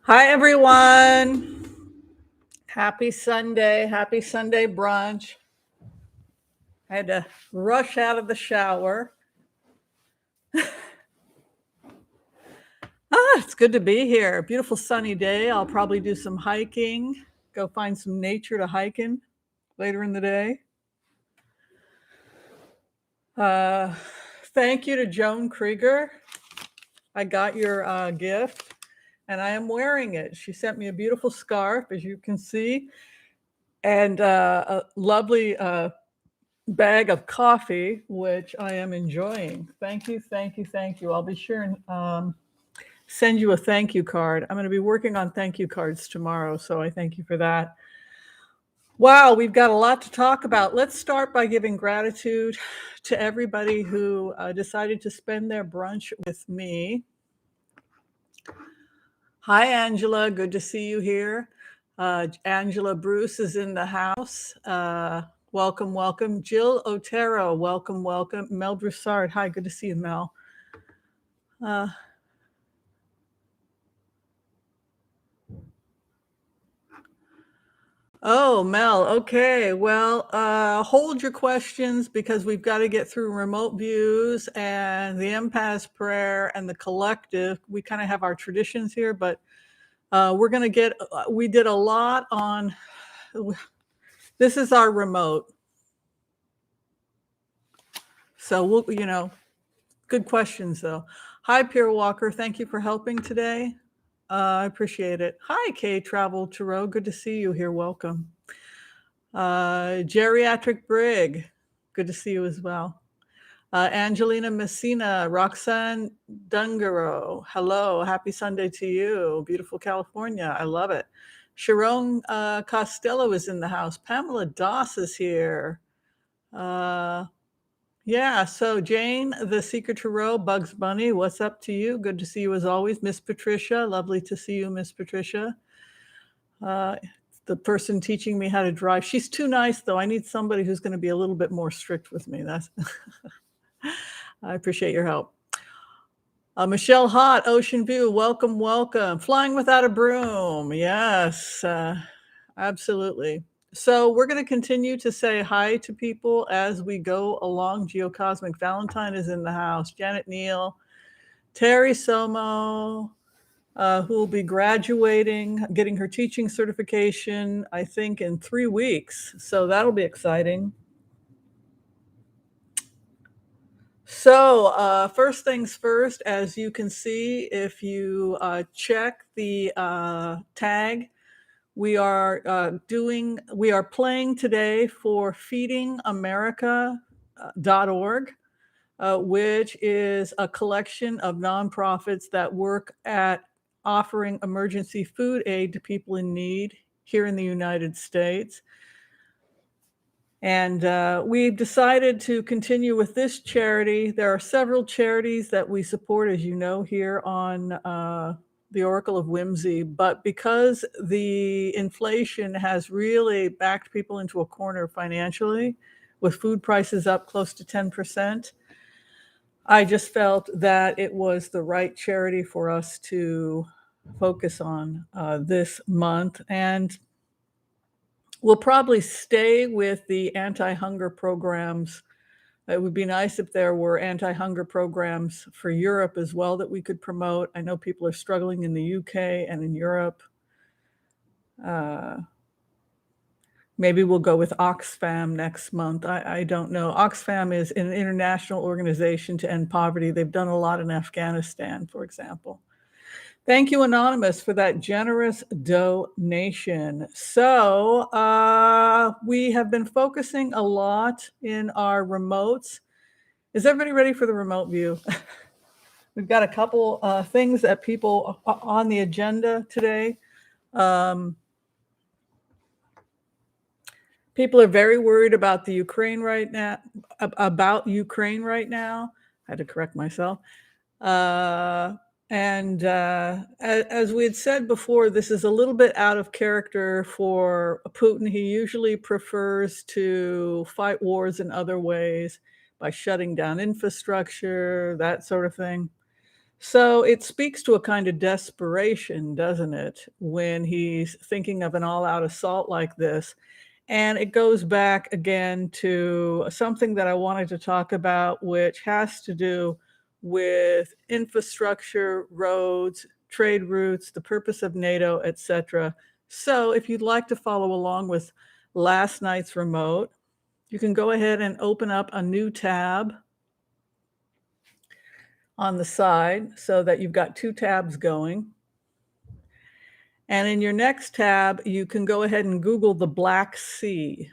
Hi, everyone. Happy Sunday. Happy Sunday brunch. I had to rush out of the shower. It's good to be here. Beautiful sunny day. I'll probably do some hiking, go find some nature to hike in later in the day. Thank you to Joan Krieger. I got your gift and I am wearing it. She sent me a beautiful scarf, as you can see, and a lovely bag of coffee, which I am enjoying. Thank you, thank you, thank you. I'll be sure and send you a thank you card. I'm going to be working on thank you cards tomorrow, so I thank you for that. Wow, we've got a lot to talk about. Let's start by giving gratitude to everybody who decided to spend their brunch with me. Hi, Angela. Good to see you here. Angela Bruce is in the house. Welcome, welcome. Jill Otero, welcome, welcome. Mel Broussard, hi, good to see you, Mel. Oh, Mel, okay. Well, hold your questions because we've got to get through remote views and the Impasse prayer and the collective. We kind of have our traditions here, but we're going to get, we did a lot on, this is our remote. So we'll, good questions though. Hi, Pierre Walker. Thank you for helping today. I appreciate it. Hi, Kay Travel Tarot. Good to see you here. Welcome. Geriatric Brig. Good to see you as well. Angelina Messina, Roxanne Dungaro. Hello. Happy Sunday to you. Beautiful California. I love it. Sharon Costello is in the house. Pamela Doss is here. Yeah, so Jane, the Secret Tarot, Bugs Bunny, what's up to you? Good to see you as always. Miss Patricia, lovely to see you, Miss Patricia. The person teaching me how to drive. She's too nice, though. I need somebody who's going to be a little bit more strict with me. That's I appreciate your help. Michelle Hott, Ocean View, welcome, welcome. Flying Without a Broom, yes, absolutely. So we're going to continue to say hi to people as we go along. Geocosmic Valentine is in the house. Janet Neal, Terry Somo, who will be graduating, getting her teaching certification, I think, in 3 weeks. So that'll be exciting. So first things first, as you can see, if you check the tag, we are playing today for feedingamerica.org, which is a collection of nonprofits that work at offering emergency food aid to people in need here in the United States. And we've decided to continue with this charity. There are several charities that we support, as you know, here on the Oracle of Whimsy. But because the inflation has really backed people into a corner financially, with food prices up close to 10%, I just felt that it was the right charity for us to focus on this month. And we'll probably stay with the anti-hunger programs. It would be nice if there were anti-hunger programs for Europe as well that we could promote. I know people are struggling in the UK and in Europe. Maybe we'll go with Oxfam next month. I don't know. Oxfam is an international organization to end poverty. They've done a lot in Afghanistan, for example. Thank you, Anonymous, for that generous donation. So we have been focusing a lot in our remotes. Is everybody ready for the remote view? We've got a couple things that people on the agenda today. People are very worried about the Ukraine right now. I had to correct myself. And as we had said before, this is a little bit out of character for Putin. He usually prefers to fight wars in other ways by shutting down infrastructure, that sort of thing. So it speaks to a kind of desperation, doesn't it, when he's thinking of an all-out assault like this? And it goes back again to something that I wanted to talk about, which has to do with infrastructure, roads, trade routes, the purpose of NATO, etc. So if you'd like to follow along with last night's remote, you can go ahead and open up a new tab on the side so that you've got two tabs going. And in your next tab, you can go ahead and Google the Black Sea,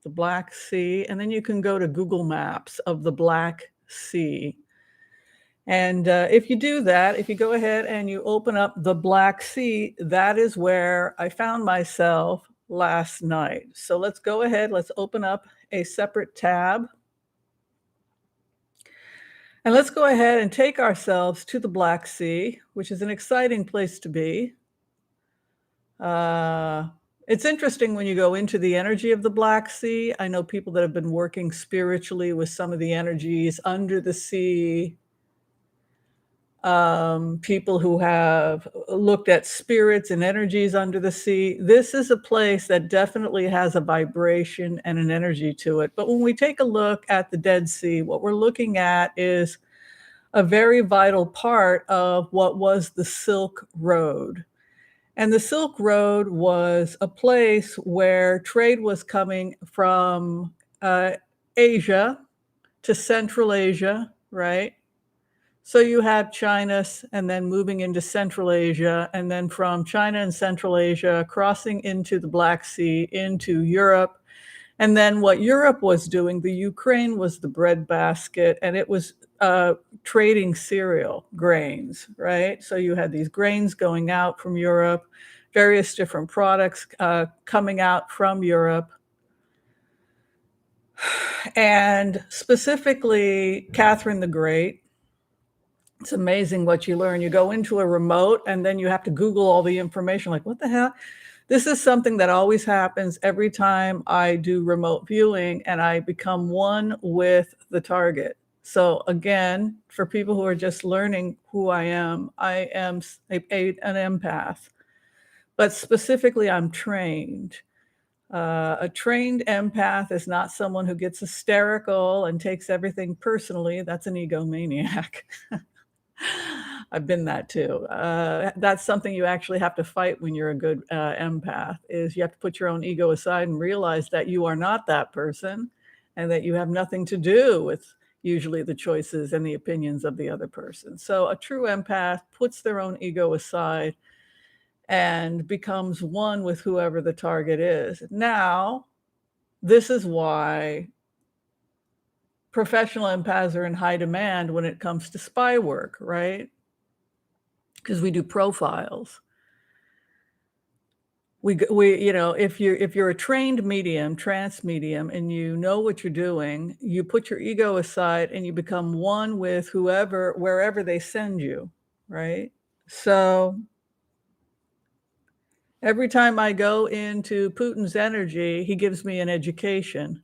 and then you can go to Google Maps of the Black Sea. And if you do that, if you go ahead and you open up the Black Sea, that is where I found myself last night. So let's go ahead, let's open up a separate tab. And let's go ahead and take ourselves to the Black Sea, which is an exciting place to be. It's interesting when you go into the energy of the Black Sea. I know people that have been working spiritually with some of the energies under the sea, people who have looked at spirits and energies under the sea. This is a place that definitely has a vibration and an energy to it. But when we take a look at the Dead Sea, what we're looking at is a very vital part of what was the Silk Road. And the Silk Road was a place where trade was coming from Asia to Central Asia, right? So you have China and then moving into Central Asia, and then from China and Central Asia, crossing into the Black Sea, into Europe. And then what Europe was doing, the Ukraine was the breadbasket, and it was trading cereal grains, right? So you had these grains going out from Europe, various different products coming out from Europe. And specifically, Catherine the Great. It's amazing what you learn. You go into a remote and then you have to Google all the information. Like, what the hell? This is something that always happens every time I do remote viewing, and I become one with the target. So again, for people who are just learning who I am an empath, but specifically I'm trained. A trained empath is not someone who gets hysterical and takes everything personally. That's an egomaniac. I've been that too. That's something you actually have to fight when you're a good empath, is you have to put your own ego aside and realize that you are not that person and that you have nothing to do with usually the choices and the opinions of the other person. So a true empath puts their own ego aside and becomes one with whoever the target is. Now, this is why professional empaths are in high demand when it comes to spy work, right? Because we do profiles. We, you know, if you're a trained medium, trance medium, and you know what you're doing, you put your ego aside and you become one with whoever, wherever they send you, right? So every time I go into Putin's energy, he gives me an education.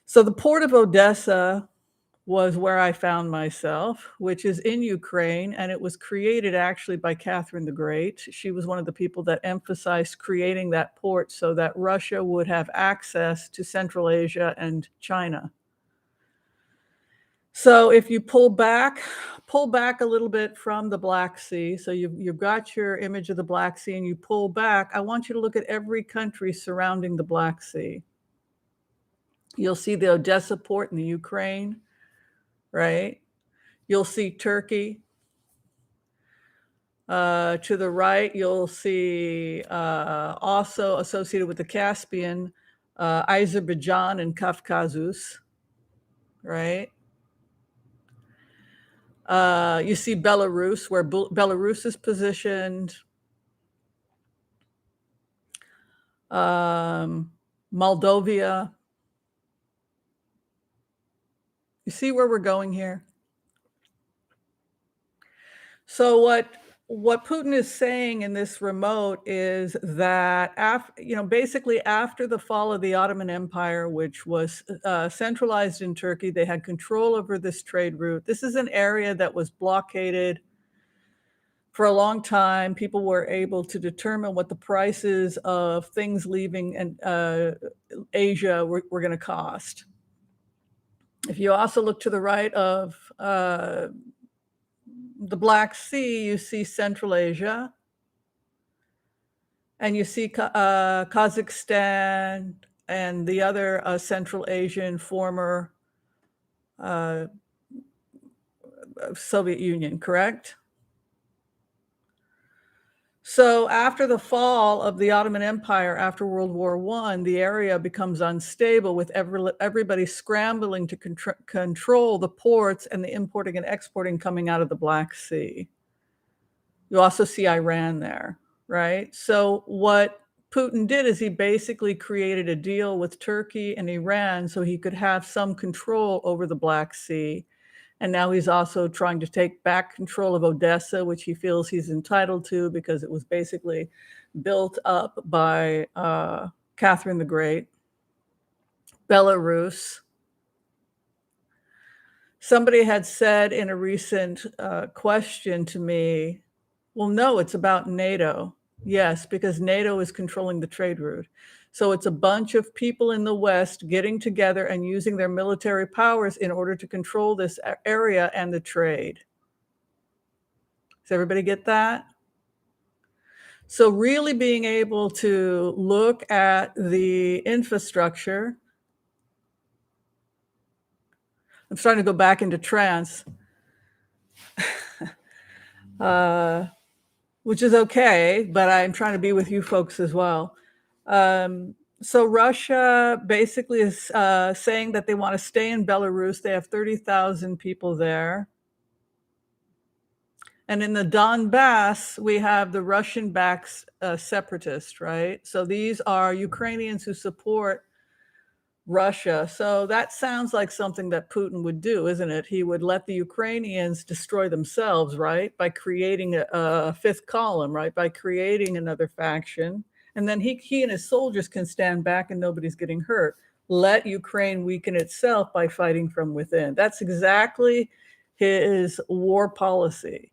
So the port of Odessa was where I found myself, which is in Ukraine, and it was created actually by Catherine the Great. She was one of the people that emphasized creating that port so that Russia would have access to Central Asia and China. So if you pull back a little bit from the Black Sea, so you've got your image of the Black Sea and you pull back, I want you to look at every country surrounding the Black Sea. You'll see the Odessa port in the Ukraine, right? You'll see Turkey. To the right, you'll see also associated with the Caspian, Azerbaijan and Caucasus, right? You see Belarus, where Belarus is positioned. Moldova. You see where we're going here? So what what Putin is saying in this remote is that basically after the fall of the Ottoman Empire, which was centralized in Turkey, they had control over this trade route. This is an area that was blockaded for a long time. People were able to determine what the prices of things leaving Asia were going to cost. If you also look to the right of the Black Sea, you see Central Asia, and you see Kazakhstan and the other Central Asian former Soviet Union, correct? So after the fall of the Ottoman Empire, after World War I, the area becomes unstable with everybody scrambling to control the ports and the importing and exporting coming out of the Black Sea. You also see Iran there, right? So what Putin did is he basically created a deal with Turkey and Iran so he could have some control over the Black Sea. And now he's also trying to take back control of Odessa, which he feels he's entitled to because it was basically built up by Catherine the Great. Belarus. Somebody had said in a recent question to me, well, no, it's about NATO. Yes, because NATO is controlling the trade route. So it's a bunch of people in the West getting together and using their military powers in order to control this area and the trade. Does everybody get that? So really being able to look at the infrastructure. I'm starting to go back into trance, which is okay, but I'm trying to be with you folks as well. So Russia basically is saying that they want to stay in Belarus. They have 30,000 people there. And in the Donbass, we have the Russian-backed separatists, right? So these are Ukrainians who support Russia. So that sounds like something that Putin would do, isn't it? He would let the Ukrainians destroy themselves, right? By creating a fifth column, right? By creating another faction. And then he and his soldiers can stand back and nobody's getting hurt. Let Ukraine weaken itself by fighting from within. That's exactly his war policy.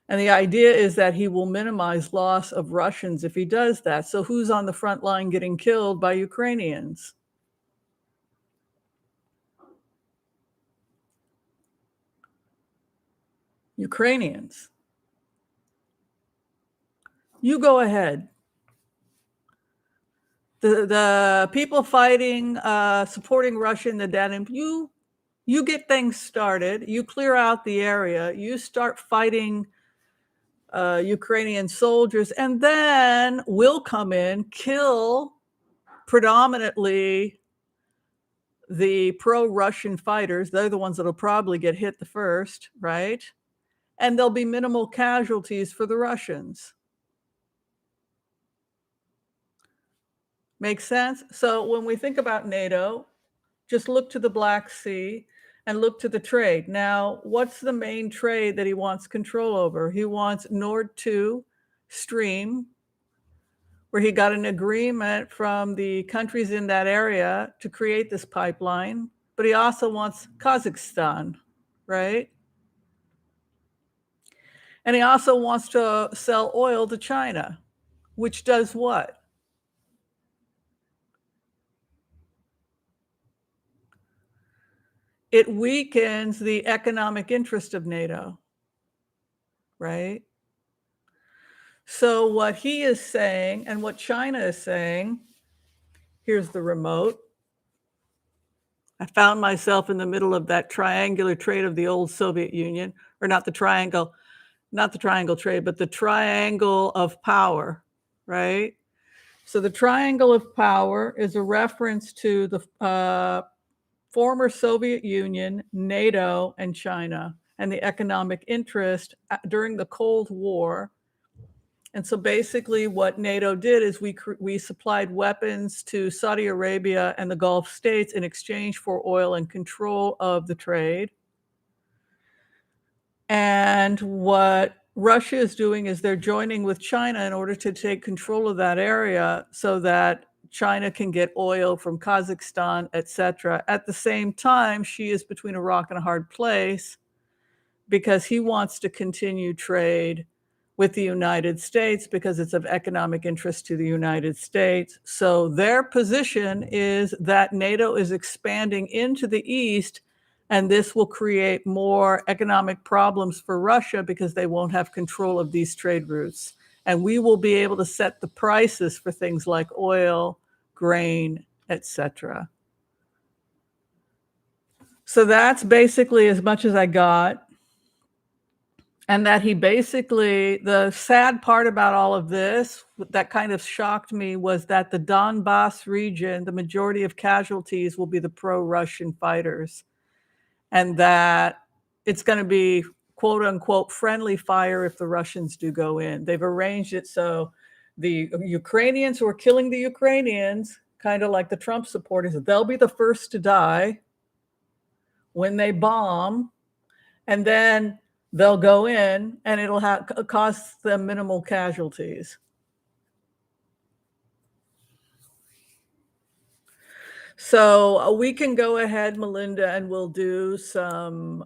And the idea is that he will minimize loss of Russians if he does that. So who's on the front line getting killed by Ukrainians? Ukrainians. You go ahead. The people fighting, supporting Russia in the Danube, you get things started. You clear out the area. You start fighting Ukrainian soldiers, and then we'll come in, kill predominantly the pro-Russian fighters. They're the ones that'll probably get hit the first, right? And there'll be minimal casualties for the Russians. Make sense? So when we think about NATO, just look to the Black Sea and look to the trade. Now, what's the main trade that he wants control over? He wants Nord 2 Stream, where he got an agreement from the countries in that area to create this pipeline. But he also wants Kazakhstan, right? And he also wants to sell oil to China, which does what? It weakens the economic interest of NATO, right? So what he is saying and what China is saying, here's the remote. I found myself in the middle of that triangular trade of the old Soviet Union, or not the triangle trade, but the triangle of power, right? So the triangle of power is a reference to the former Soviet Union, NATO, and China, and the economic interest during the Cold War. And so basically what NATO did is we supplied weapons to Saudi Arabia and the Gulf states in exchange for oil and control of the trade. And what Russia is doing is they're joining with China in order to take control of that area so that China can get oil from Kazakhstan, etc. At the same time, Xi is between a rock and a hard place because he wants to continue trade with the United States because it's of economic interest to the United States. So their position is that NATO is expanding into the East, and this will create more economic problems for Russia because they won't have control of these trade routes. And we will be able to set the prices for things like oil, grain, etc. So that's basically as much as I got. And that he basically, the sad part about all of this that kind of shocked me was that the Donbass region, the majority of casualties will be the pro-Russian fighters. And that it's going to be quote unquote friendly fire if the Russians do go in. They've arranged it so the Ukrainians who are killing the Ukrainians, kind of like the Trump supporters, they'll be the first to die when they bomb. And then they'll go in and it'll cost them minimal casualties. So we can go ahead, Melinda, and we'll do some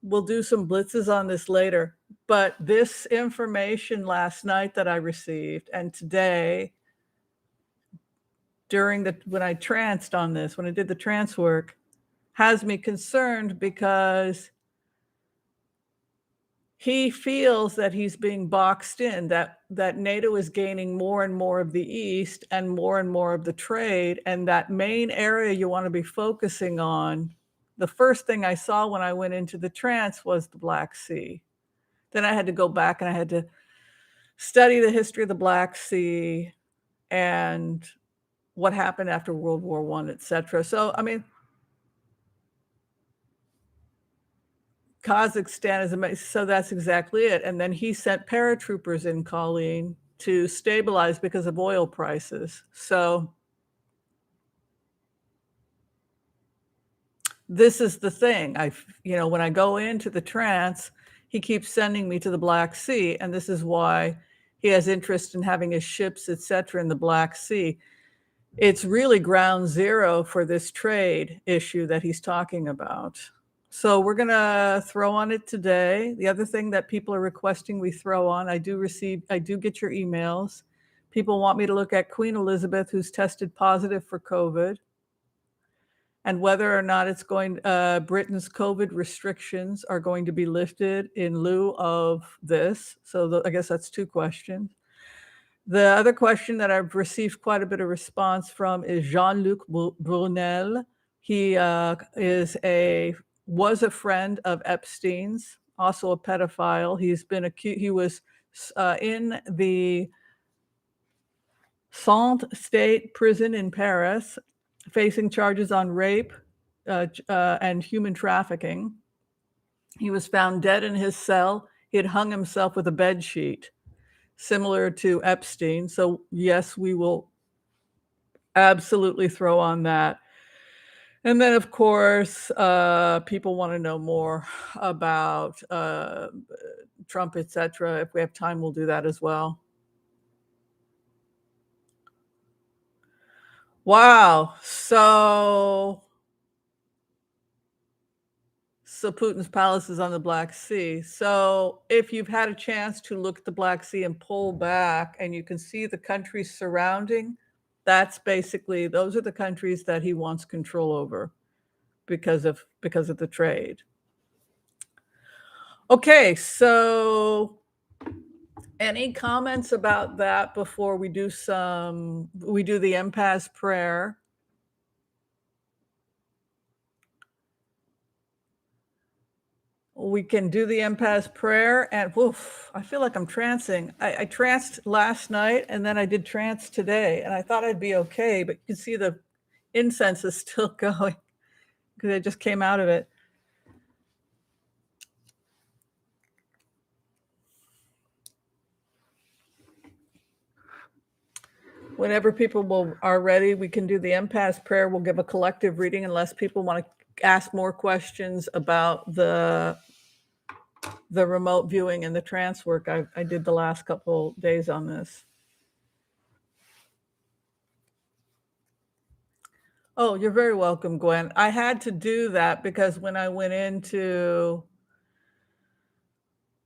blitzes on this later. But this information last night that I received and today when I tranced on this, when I did the trance work, has me concerned because he feels that he's being boxed in, that NATO is gaining more and more of the East and more of the trade. And that main area you want to be focusing on, the first thing I saw when I went into the trance was the Black Sea. Then I had to go back and I had to study the history of the Black Sea and what happened after World War I, et cetera. So, I mean, Kazakhstan is amazing. So that's exactly it. And then he sent paratroopers in, Colleen, to stabilize because of oil prices. So this is the thing. When I go into the trance, he keeps sending me to the Black Sea. And this is why he has interest in having his ships, et cetera, in the Black Sea. It's really ground zero for this trade issue that he's talking about. So we're going to throw on it today. The other thing that people are requesting we throw on, I do get your emails. People want me to look at Queen Elizabeth, who's tested positive for COVID, and whether or not Britain's COVID restrictions are going to be lifted in lieu of this. So I guess that's two questions. The other question that I've received quite a bit of response from is Jean-Luc Brunel. He was a friend of Epstein's, also a pedophile. He's been accused. He was in the Sainte State prison in Paris, facing charges on rape and human trafficking. He was found dead in his cell. He had hung himself with a bed sheet, similar to Epstein. So yes, we will absolutely throw on that. And then, of course, people want to know more about Trump, et cetera. If we have time, we'll do that as well. Wow. So Putin's palace is on the Black Sea. So if you've had a chance to look at the Black Sea and pull back and you can see the countries surrounding, those are the countries that he wants control over because of the trade. Okay, so any comments about that before we do the Impasse prayer? We can do the Impasse prayer, and I feel like I'm trancing. I tranced last night, and then I did trance today, and I thought I'd be okay, but you can see the incense is still going because I just came out of it. Whenever people are ready, we can do the Impasse prayer. We'll give a collective reading unless people want to ask more questions about the the remote viewing and the trance work I did the last couple days on this. Oh, you're very welcome, Gwen. I had to do that because when I went into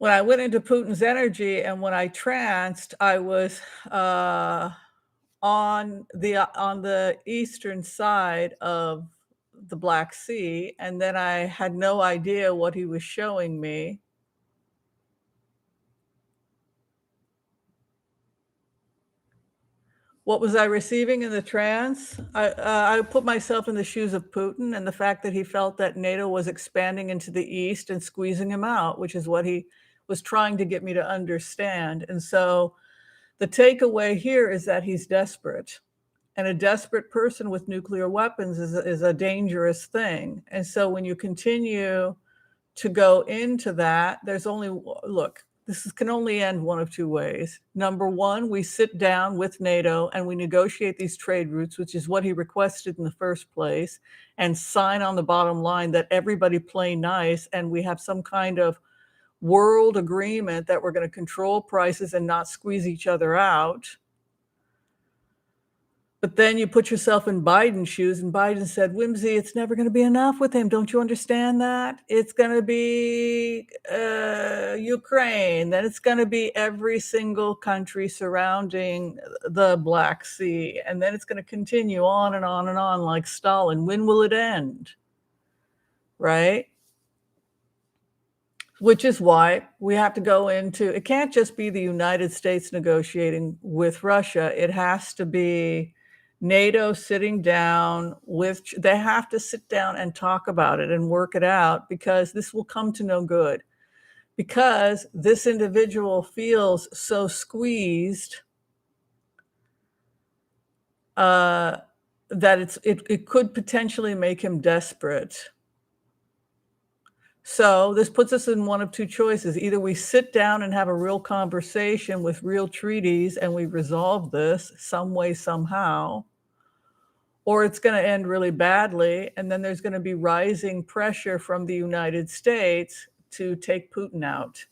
Putin's energy and when I tranced, I was on the eastern side of the Black Sea, and then I had no idea what he was showing me. What was I receiving in the trance? I put myself in the shoes of Putin and the fact that he felt that NATO was expanding into the east and squeezing him out, which is what he was trying to get me to understand. And so the takeaway here is that he's desperate. And a desperate person with nuclear weapons is a dangerous thing. And so when you continue to go into that, there's only, look, can only end one of two ways. Number one, we sit down with NATO and we negotiate these trade routes, which is what he requested in the first place, and sign on the bottom line that everybody play nice and we have some kind of world agreement that we're going to control prices and not squeeze each other out. But then you put yourself in Biden's shoes, and Biden said, Whimsy, it's never going to be enough with him. Don't you understand that? It's going to be Ukraine. Then it's going to be every single country surrounding the Black Sea. And then it's going to continue on and on and on like Stalin. When will it end? Right? Which is why we have to go into, it can't just be the United States negotiating with Russia. It has to be NATO sitting down with, they have to sit down and talk about it and work it out, because this will come to no good. Because this individual feels so squeezed that it could potentially make him desperate. So this puts us in one of two choices. Either we sit down and have a real conversation with real treaties and we resolve this some way, somehow, or it's going to end really badly. And then there's going to be rising pressure from the United States to take Putin out.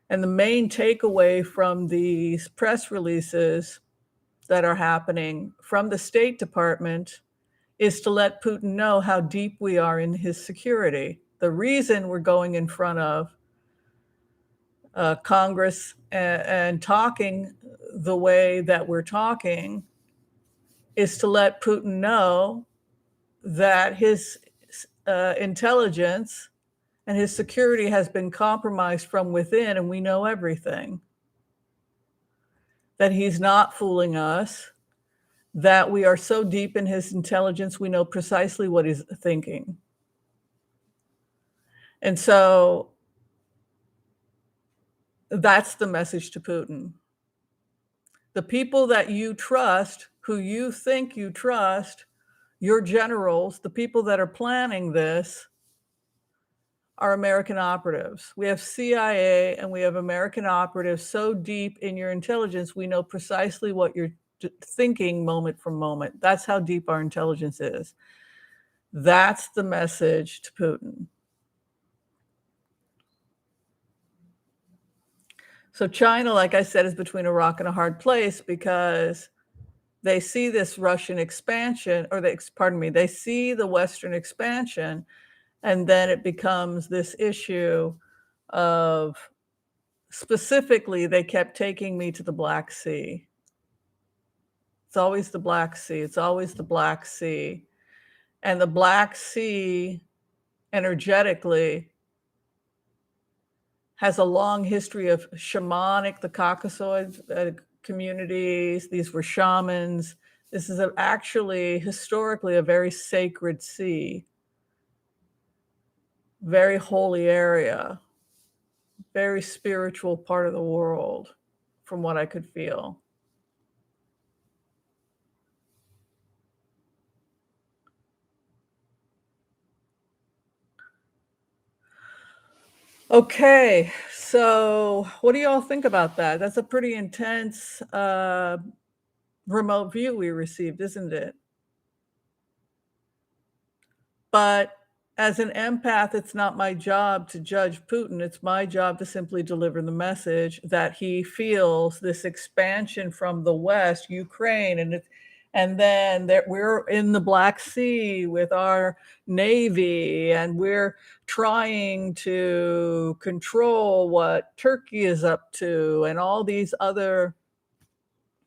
And the main takeaway from these press releases that are happening from the State Department is to let Putin know how deep we are in his security. The reason we're going in front of Congress and talking the way that we're talking is to let Putin know that his intelligence and his security has been compromised from within, and we know everything. That he's not fooling us, that we are so deep in his intelligence, we know precisely what he's thinking. And so that's the message to Putin. The people that you trust, who you think you trust, your generals, the people that are planning this, are American operatives. We have CIA and we have American operatives so deep in your intelligence, we know precisely what you're thinking moment from moment. That's how deep our intelligence is. That's the message to Putin. So China, like I said, is between a rock and a hard place because they see this Russian expansion, or they see the Western expansion, and then it becomes this issue of, specifically, they kept taking me to the Black Sea. It's always the Black Sea. It's always the Black Sea. And the Black Sea, energetically, has a long history of shamanic, the Caucasoid communities. These were shamans. This is actually historically a very sacred sea, very holy area, very spiritual part of the world, from what I could feel. Okay, so what do y'all think about that? That's a pretty intense remote view we received, isn't it? But as an empath, it's not my job to judge Putin. It's my job to simply deliver the message that he feels this expansion from the West, Ukraine, and then that we're in the Black Sea with our Navy, and we're trying to control what Turkey is up to, and all these other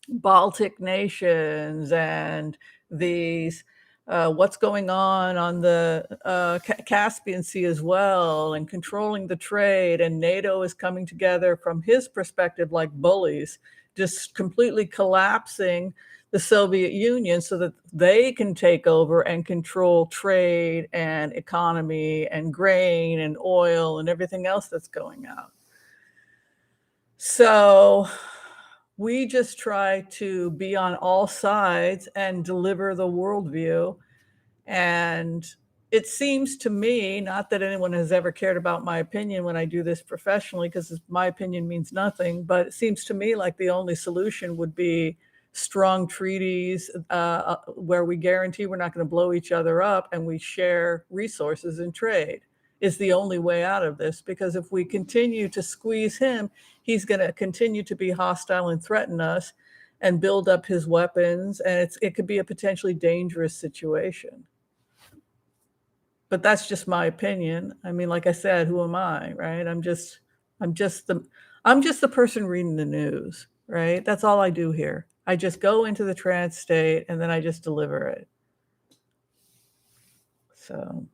Baltic nations, and these what's going on the Caspian Sea as well, and controlling the trade. And NATO is coming together from his perspective like bullies, just completely collapsing the Soviet Union so that they can take over and control trade and economy and grain and oil and everything else that's going out. So we just try to be on all sides and deliver the worldview. And it seems to me, not that anyone has ever cared about my opinion when I do this professionally, because my opinion means nothing, but it seems to me like the only solution would be strong treaties where we guarantee we're not going to blow each other up, and we share resources and trade is the only way out of this. Because if we continue to squeeze him, he's going to continue to be hostile and threaten us and build up his weapons. And it could be a potentially dangerous situation. But that's just my opinion. I mean, like I said, who am I, right? I'm just the person reading the news, right? That's all I do here. I just go into the trance state and then I just deliver it. So,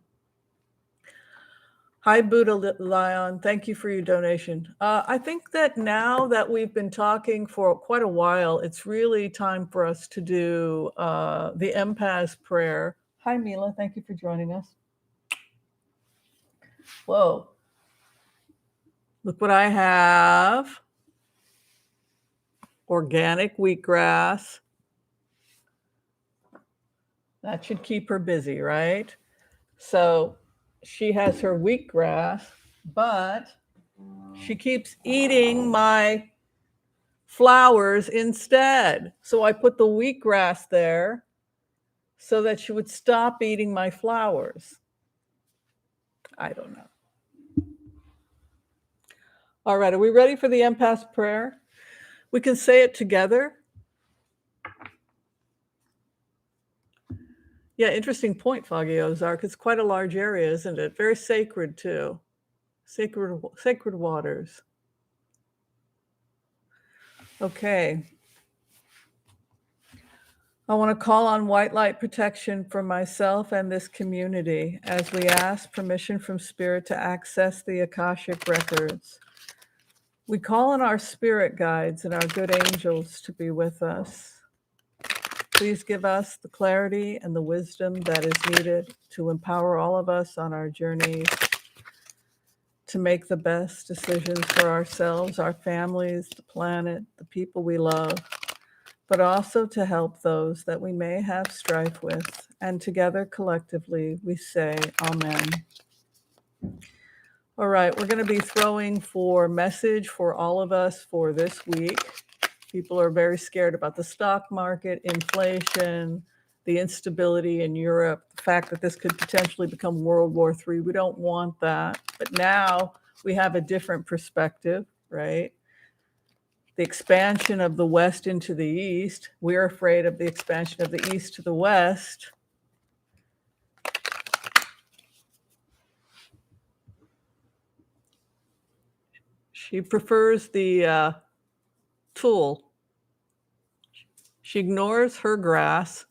hi, Buddha Lion. Thank you for your donation. I think that now that we've been talking for quite a while, it's really time for us to do the Impasse prayer. Hi, Mila. Thank you for joining us. Whoa. Look what I have. Organic wheatgrass. That should keep her busy, right? So she has her wheatgrass, but she keeps eating my flowers instead. So I put the wheatgrass there so that she would stop eating my flowers. I don't know. All right, are we ready for the Impasse prayer? We can say it together. Yeah, interesting point, Foggy Ozark. It's quite a large area, isn't it? Very sacred, too. Sacred waters. Okay. I want to call on white light protection for myself and this community as we ask permission from Spirit to access the Akashic records. We call on our spirit guides and our good angels to be with us. Please give us the clarity and the wisdom that is needed to empower all of us on our journey to make the best decisions for ourselves, our families, the planet, the people we love, but also to help those that we may have strife with. And together, collectively, we say, Amen. All right, we're going to be throwing for message for all of us for this week. People are very scared about the stock market, inflation, the instability in Europe, the fact that this could potentially become World War III. We don't want that. But now we have a different perspective, right? The expansion of the West into the East. We're afraid of the expansion of the East to the West. She prefers the tool. She ignores her grass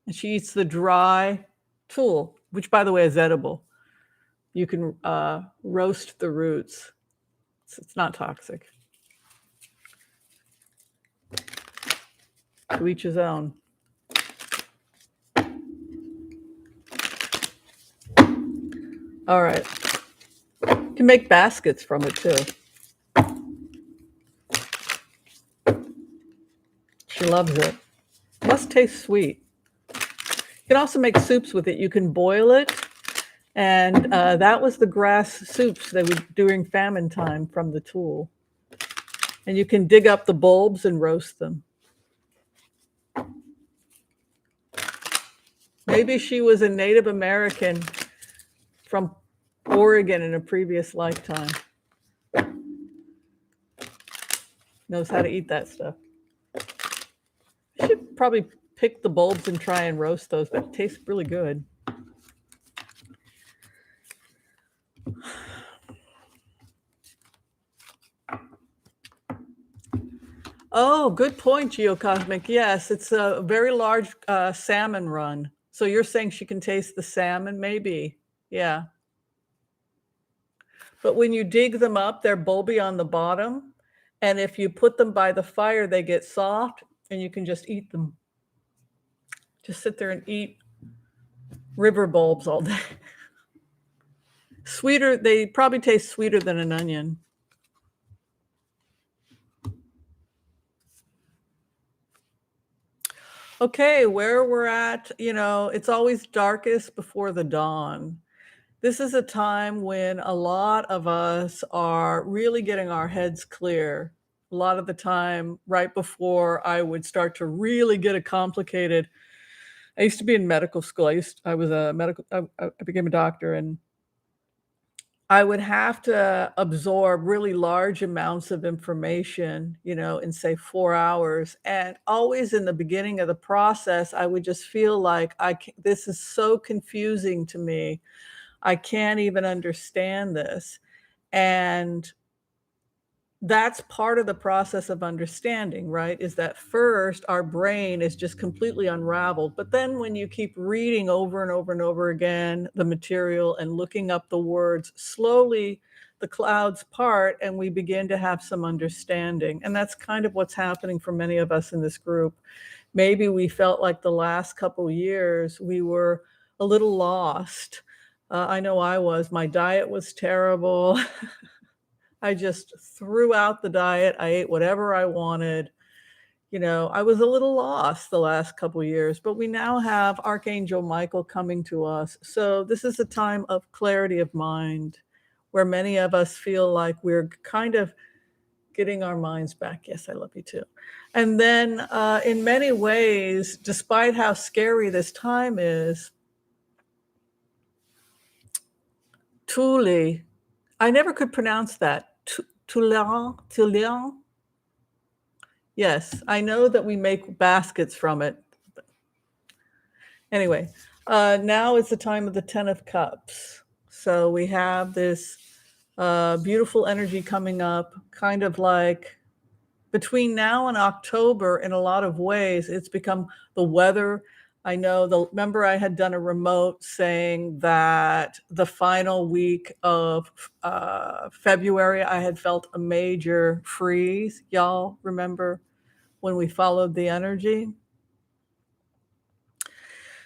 and she eats the dry tool, which, by the way, is edible. You can roast the roots. It's not toxic. To each his own. All right. You can make baskets from it too. She loves it. It must taste sweet. You can also make soups with it. You can boil it. And that was the grass soups they were during famine time from the tool. And you can dig up the bulbs and roast them. Maybe she was a Native American from Oregon in a previous lifetime. Knows how to eat that stuff. I should probably pick the bulbs and try and roast those, but it tastes really good. Oh, good point, Geocosmic. Yes, it's a very large salmon run. So you're saying she can taste the salmon? Maybe. Yeah. But when you dig them up, they're bulby on the bottom. And if you put them by the fire, they get soft and you can just eat them. Just sit there and eat river bulbs all day. Sweeter, they probably taste sweeter than an onion. Okay, where we're at, it's always darkest before the dawn. This is a time when a lot of us are really getting our heads clear. A lot of the time, right before I would start to really get it complicated. I used to be in medical school. I became a doctor, and I would have to absorb really large amounts of information, in say 4 hours. And always in the beginning of the process, I would just feel like this is so confusing to me. I can't even understand this. And that's part of the process of understanding, right? Is that first our brain is just completely unraveled. But then when you keep reading over and over and over again the material and looking up the words, slowly the clouds part and we begin to have some understanding. And that's kind of what's happening for many of us in this group. Maybe we felt like the last couple years we were a little lost. I know I was. My diet was terrible. I just threw out the diet. I ate whatever I wanted. I was a little lost the last couple years, but we now have Archangel Michael coming to us. So this is a time of clarity of mind where many of us feel like we're kind of getting our minds back. Yes, I love you too. And then in many ways, despite how scary this time is, Thule, I never could pronounce that. Tulian. Yes, I know that we make baskets from it. Anyway, now it's the time of the 10 of Cups. So we have this beautiful energy coming up, kind of like between now and October, in a lot of ways, it's become the weather. I know remember I had done a remote saying that the final week of February, I had felt a major freeze. Y'all remember when we followed the energy?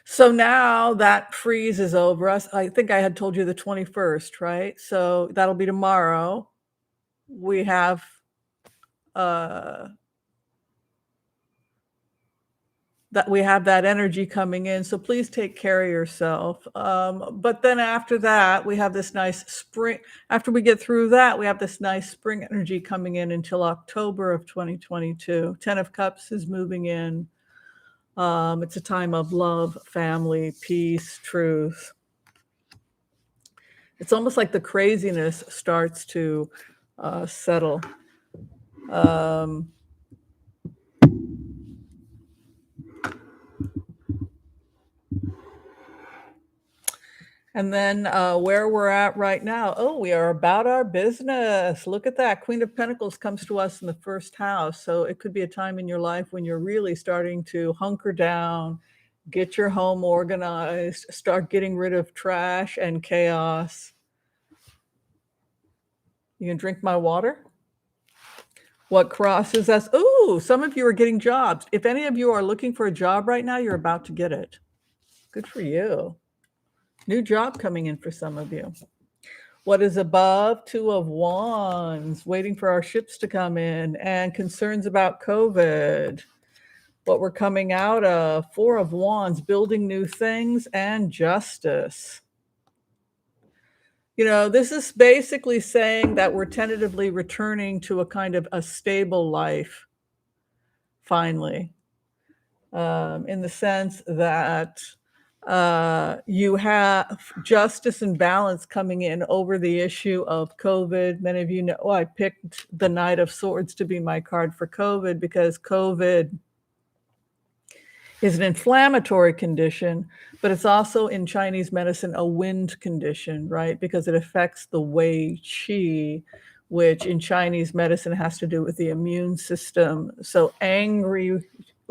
So now that freeze is over us. I think I had told you the 21st, right? So that'll be tomorrow. We have that energy coming in. So please take care of yourself. But then after that, we have this nice spring. After we get through that, we have this nice spring energy coming in until October of 2022. 10 of Cups is moving in. It's a time of love, family, peace, truth. It's almost like the craziness starts to settle. And then where we're at right now, we are about our business. Look at that. Queen of Pentacles comes to us in the first house. So it could be a time in your life when you're really starting to hunker down, get your home organized, start getting rid of trash and chaos. You can drink my water? What crosses us? Ooh, some of you are getting jobs. If any of you are looking for a job right now, you're about to get it. Good for you. New job coming in for some of you. What is above? 2 of Wands, waiting for our ships to come in, and concerns about COVID. What we're coming out of? 4 of Wands, building new things, and justice. This is basically saying that we're tentatively returning to a kind of a stable life, finally, in the sense that You have justice and balance coming in over the issue of COVID. Many of you know I picked the Knight of Swords to be my card for COVID because COVID is an inflammatory condition, but it's also in Chinese medicine a wind condition, right? Because it affects the Wei Qi, which in Chinese medicine has to do with the immune system. So angry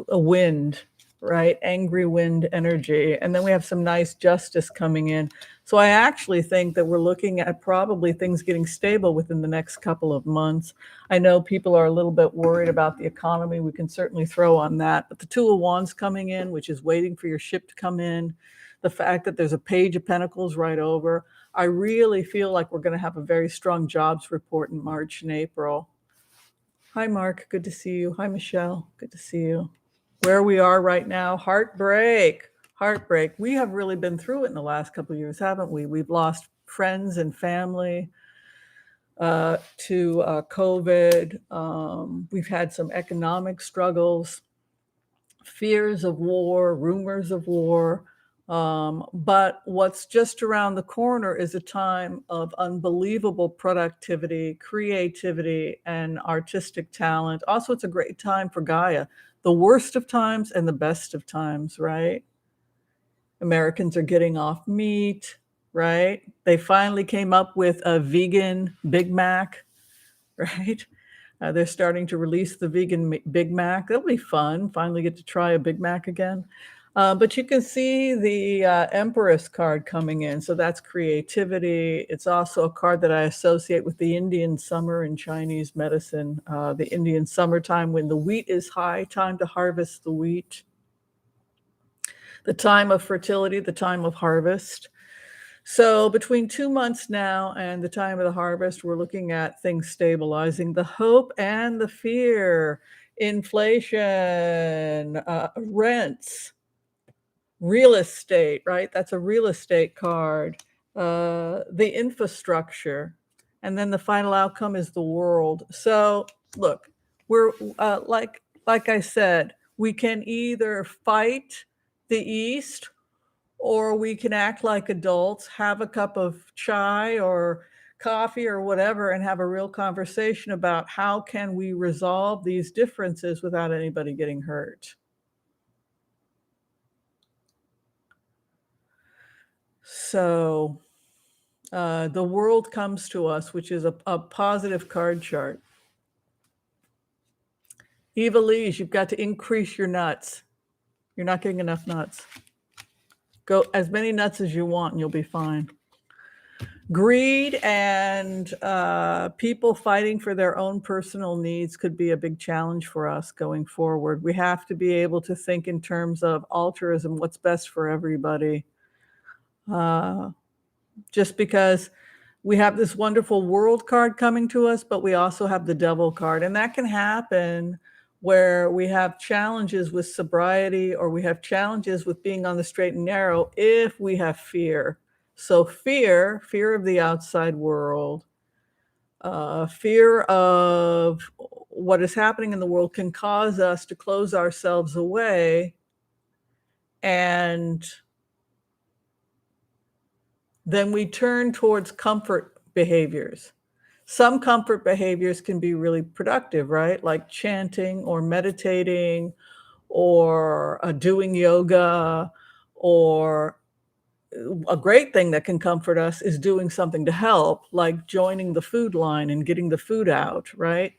wind, right? Angry wind energy. And then we have some nice justice coming in. So I actually think that we're looking at probably things getting stable within the next couple of months. I know people are a little bit worried about the economy. We can certainly throw on that. But the Two of Wands coming in, which is waiting for your ship to come in, the fact that there's a Page of Pentacles right over, I really feel like we're going to have a very strong jobs report in March and April. Hi, Mark. Good to see you. Hi, Michelle. Good to see you. Where we are right now, heartbreak. We have really been through it in the last couple of years, haven't we? We've lost friends and family to COVID. We've had some economic struggles, fears of war, rumors of war. But what's just around the corner is a time of unbelievable productivity, creativity, and artistic talent. Also, it's a great time for Gaia. The worst of times and the best of times, right? Americans are getting off meat, right? They finally came up with a vegan Big Mac, right? They're starting to release the vegan Big Mac. That'll be fun. Finally get to try a Big Mac again. But you can see the Empress card coming in. So that's creativity. It's also a card that I associate with the Indian summer in Chinese medicine, the Indian summertime when the wheat is high, time to harvest the wheat. The time of fertility, the time of harvest. So between 2 months now and the time of the harvest, we're looking at things stabilizing. The hope and the fear, inflation, rents, real estate, right? That's a real estate card. The infrastructure. And then the final outcome is the world. So look, we're like I said, we can either fight the East, or we can act like adults, have a cup of chai or coffee or whatever, and have a real conversation about how can we resolve these differences without anybody getting hurt. So the world comes to us, which is a positive card chart. Eva Lees, you've got to increase your nuts. You're not getting enough nuts. Go as many nuts as you want and you'll be fine. Greed and people fighting for their own personal needs could be a big challenge for us going forward. We have to be able to think in terms of altruism, what's best for everybody. Just because we have this wonderful world card coming to us, but we also have the devil card. And that can happen where we have challenges with sobriety, or we have challenges with being on the straight and narrow if we have fear. So fear of the outside world, fear of what is happening in the world can cause us to close ourselves away, and then we turn towards comfort behaviors. Some comfort behaviors can be really productive, right? Like chanting or meditating or doing yoga, or a great thing that can comfort us is doing something to help, like joining the food line and getting the food out, right?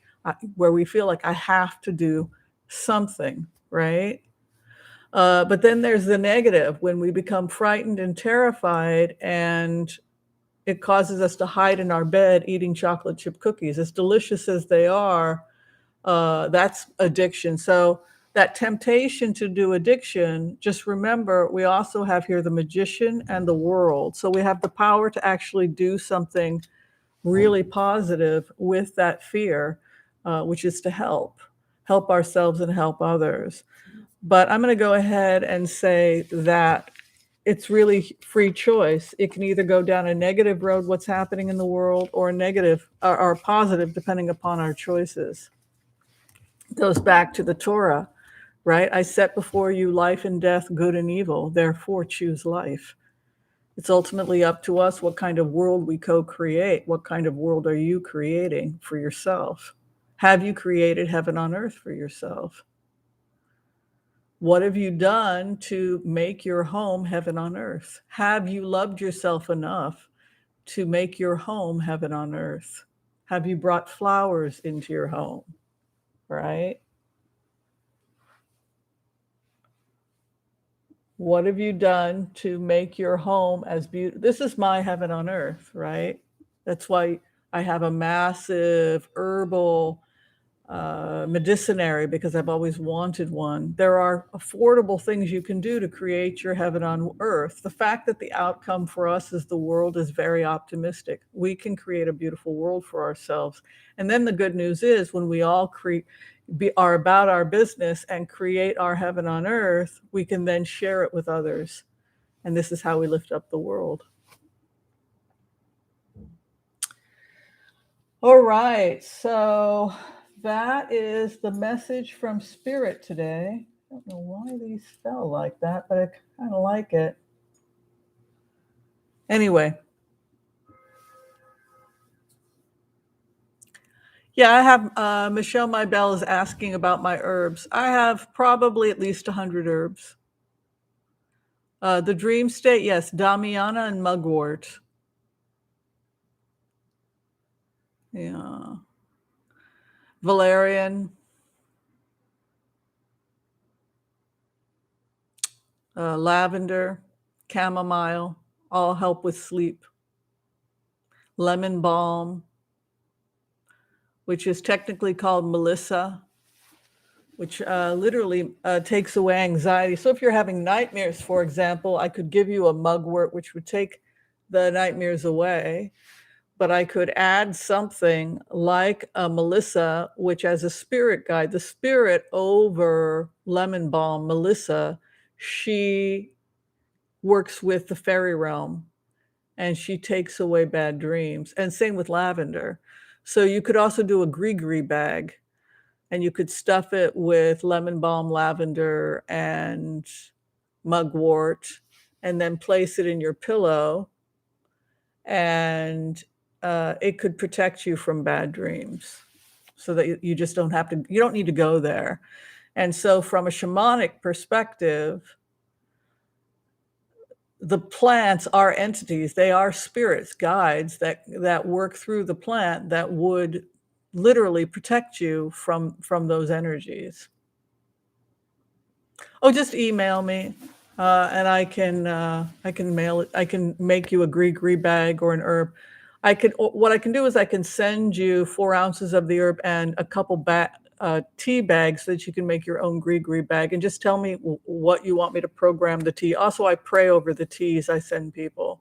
Where we feel like I have to do something, right? But then there's the negative, when we become frightened and terrified, and it causes us to hide in our bed eating chocolate chip cookies. As delicious as they are, that's addiction. So that temptation to do addiction, just remember, we also have here the Magician and the World. So we have the power to actually do something really positive with that fear, which is to help ourselves and help others. But I'm going to go ahead and say that it's really free choice. It can either go down a negative road, what's happening in the world, or a negative or positive, depending upon our choices. It goes back to the Torah, right? I set before you life and death, good and evil, therefore choose life. It's ultimately up to us what kind of world we co-create. What kind of world are you creating for yourself? Have you created heaven on earth for yourself? What have you done to make your home heaven on earth? Have you loved yourself enough to make your home heaven on earth? Have you brought flowers into your home, right? What have you done to make your home as beautiful? This is my heaven on earth, right? That's why I have a massive herbal medicinary, because I've always wanted one. There are affordable things you can do to create your heaven on earth. The fact that the outcome for us as the world is very optimistic. We can create a beautiful world for ourselves. And then the good news is when we all are about our business and create our heaven on earth, we can then share it with others. And this is how we lift up the world. All right, so that is the message from Spirit today. I don't know why these fell like that, but I kind of like it. Anyway. Yeah, I have, Michelle Mybell is asking about my herbs. I have probably at least 100 herbs. The dream state, yes, Damiana and mugwort. Yeah. Valerian. Lavender, chamomile, all help with sleep. Lemon balm, which is technically called Melissa, which literally takes away anxiety. So if you're having nightmares, for example, I could give you a mugwort, which would take the nightmares away. But I could add something like a Melissa, which as a spirit guide, the spirit over lemon balm, Melissa, she works with the fairy realm and she takes away bad dreams. And same with lavender. So you could also do a gree bag and you could stuff it with lemon balm, lavender, and mugwort, and then place it in your pillow. And it could protect you from bad dreams so that you just don't have to, you don't need to go there. And so from a shamanic perspective, the plants are entities. They are spirits, guides that work through the plant that would literally protect you from those energies. Oh, just email me, and I can mail it. I can make you a gree bag or an herb. What I can do is I can send you 4 ounces of the herb and a couple tea bags so that you can make your own gree bag, and just tell me what you want me to program the tea. Also, I pray over the teas I send people.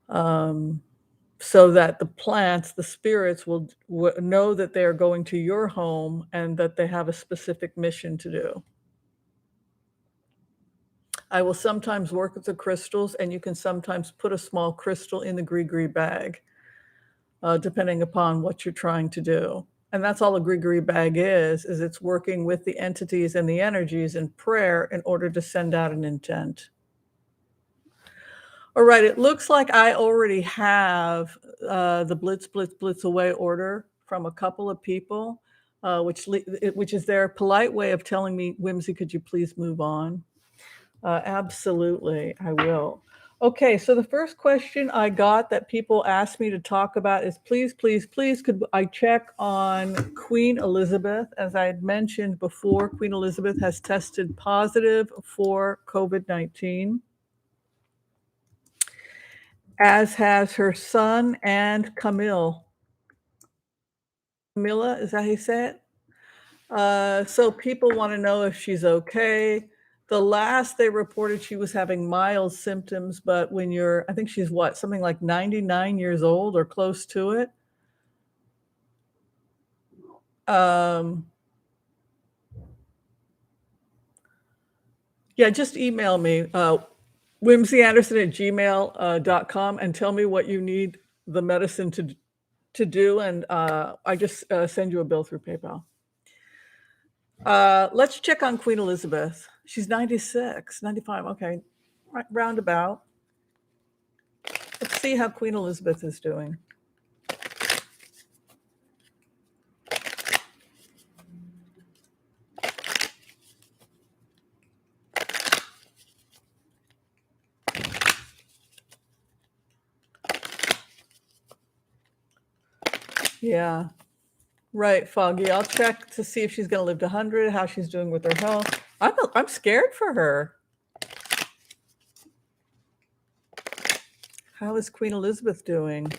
So that the plants, the spirits will know that they are going to your home and that they have a specific mission to do. I will sometimes work with the crystals, and you can sometimes put a small crystal in the gree bag, depending upon what you're trying to do. And that's all a gree bag is it's working with the entities and the energies in prayer in order to send out an intent. All right, it looks like I already have the Blitz away order from a couple of people, which is their polite way of telling me, Whimsy, could you please move on? Absolutely, I will. Okay, so the first question I got that people asked me to talk about is please, could I check on Queen Elizabeth? As I had mentioned before, Queen Elizabeth has tested positive for COVID-19, as has her son and Camilla, is that how you say it? So people want to know if she's okay. The last they reported she was having mild symptoms, but when I think she's something like 99 years old or close to it. Yeah, just email me, whimsyanderson@gmail.com, and tell me what you need the medicine to do, and I just send you a bill through PayPal. Let's check on Queen Elizabeth. She's 96, 95. Okay, right, roundabout. Let's see how Queen Elizabeth is doing. Yeah, right, Foggy. I'll check to see if she's going to live to 100, how she's doing with her health. I'm scared for her. How is Queen Elizabeth doing?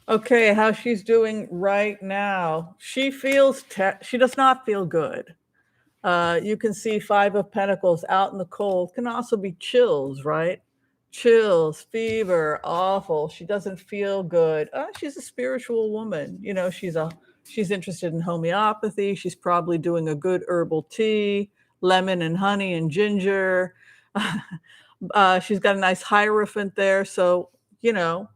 Okay, how she's doing right now. She does not feel good. You can see 5 of Pentacles out in the cold. Can also be chills, right? Chills, fever, awful. She doesn't feel good. She's a spiritual woman. You know, she's interested in homeopathy. She's probably doing a good herbal tea, lemon and honey and ginger. She's got a nice Hierophant there. So, you know,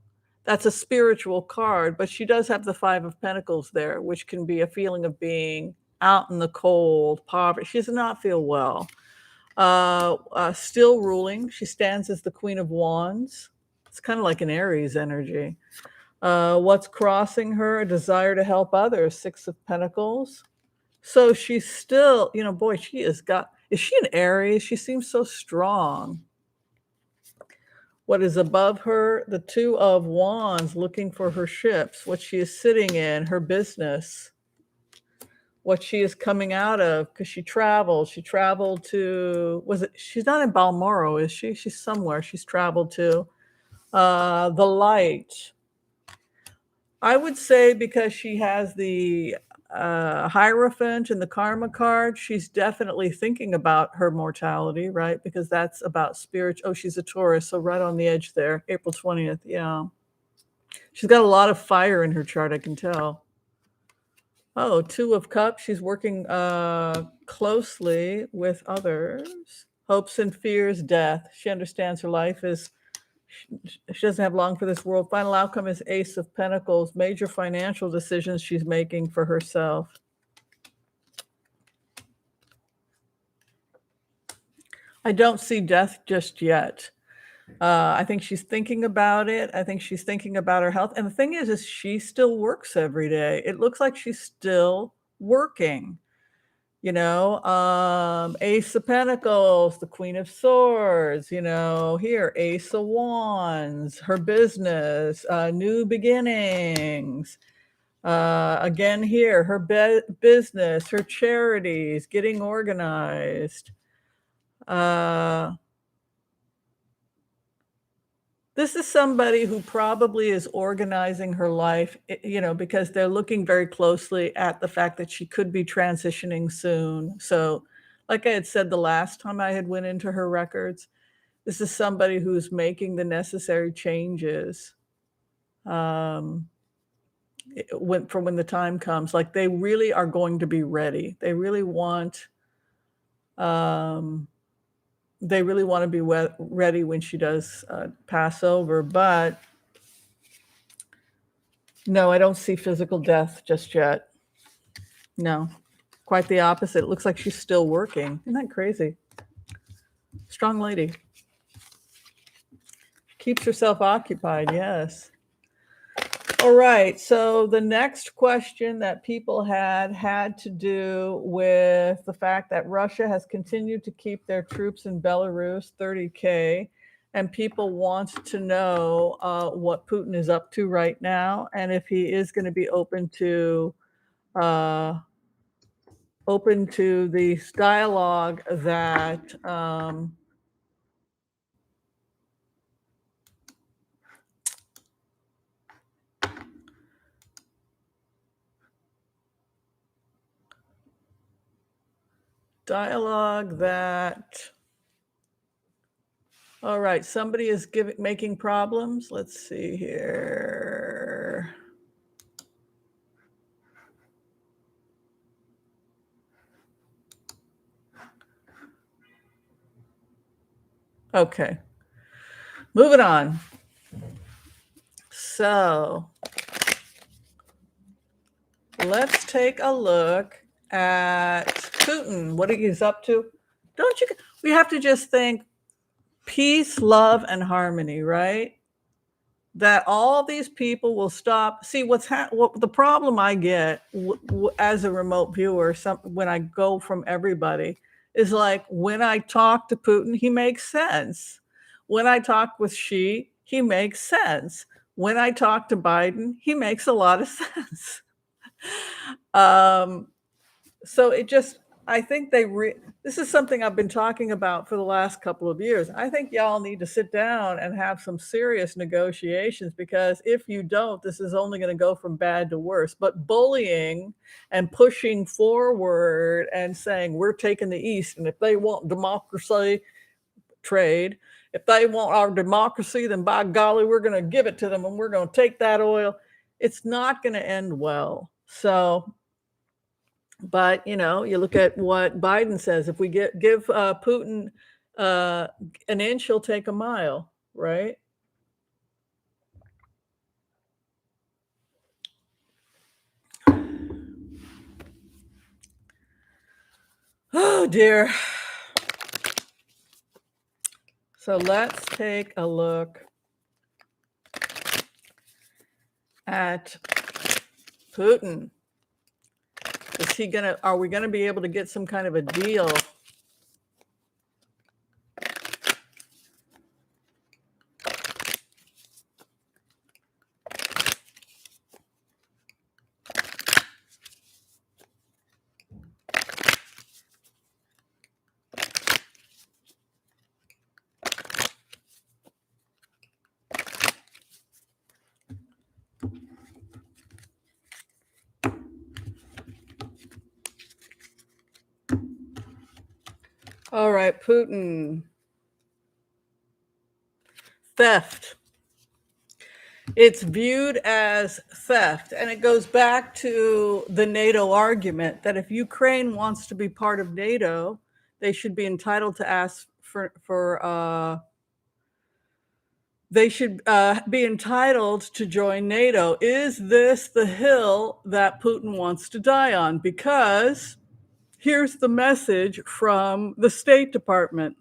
that's a spiritual card, but she does have the 5 of Pentacles there, which can be a feeling of being out in the cold, poverty. She does not feel well. Still ruling. She stands as the Queen of Wands. It's kind of like an Aries energy. What's crossing her? A desire to help others. 6 of Pentacles. So she's still, you know, boy, is she an Aries? She seems so strong. What is above her? The 2 of Wands, looking for her ships, what she is sitting in, her business, what she is coming out of, because she traveled. She traveled to, she's not in Balmoral, is she? She's somewhere she's traveled to. The light. I would say because she has the Hierophant and the Karma card, she's definitely thinking about her mortality, right? Because that's about spirit. Oh, she's a Taurus, so right on the edge there, April 20th. Yeah. She's got a lot of fire in her chart, I can tell. Oh, 2 of Cups. She's working closely with others. Hopes and fears, death. She understands her life is, she doesn't have long for this world. Final outcome is Ace of Pentacles. Major financial decisions she's making for herself. I don't see death just yet. I think she's thinking about it. I think she's thinking about her health. And the thing is she still works every day. It looks like she's still working. You know, Ace of Pentacles, the Queen of Swords, you know, here, Ace of Wands, her business, new beginnings. Again here, her business, her charities, getting organized. This is somebody who probably is organizing her life, you know, because they're looking very closely at the fact that she could be transitioning soon. So, like I had said the last time I had went into her records, this is somebody who's making the necessary changes when the time comes. Like they really are going to be ready. They really want to be ready when she does pass over, but no, I don't see physical death just yet. No, quite the opposite. It looks like she's still working. Isn't that crazy? Strong lady. Keeps herself occupied, yes. All right, so the next question that people had to do with the fact that Russia has continued to keep their troops in Belarus, 30K, and people want to know what Putin is up to right now, and if he is going to be open to this dialogue that all right, somebody is making problems. Let's see here. Okay. Moving on. So let's take a look at Putin, what he's up to. Don't you? We have to just think peace, love, and harmony, right? That all these people will stop. See, what the problem I get as a remote viewer, when I go from everybody, is like when I talk to Putin, he makes sense. When I talk with Xi, he makes sense. When I talk to Biden, he makes a lot of sense. So it just, I think this is something I've been talking about for the last couple of years. I think y'all need to sit down and have some serious negotiations, because if you don't, this is only going to go from bad to worse. But bullying and pushing forward and saying we're taking the East, and if they want democracy, trade, if they want our democracy, then by golly, we're going to give it to them and we're going to take that oil. It's not going to end well. So, but, you know, you look at what Biden says, if we give Putin an inch, he'll take a mile, right? Oh, dear. So let's take a look at Putin. Are we gonna be able to get some kind of a deal? All right, Putin. Theft. It's viewed as theft, and it goes back to the NATO argument that if Ukraine wants to be part of NATO, they should be entitled to ask they should be entitled to join NATO. Is this the hill that Putin wants to die on? Because here's the message from the State Department.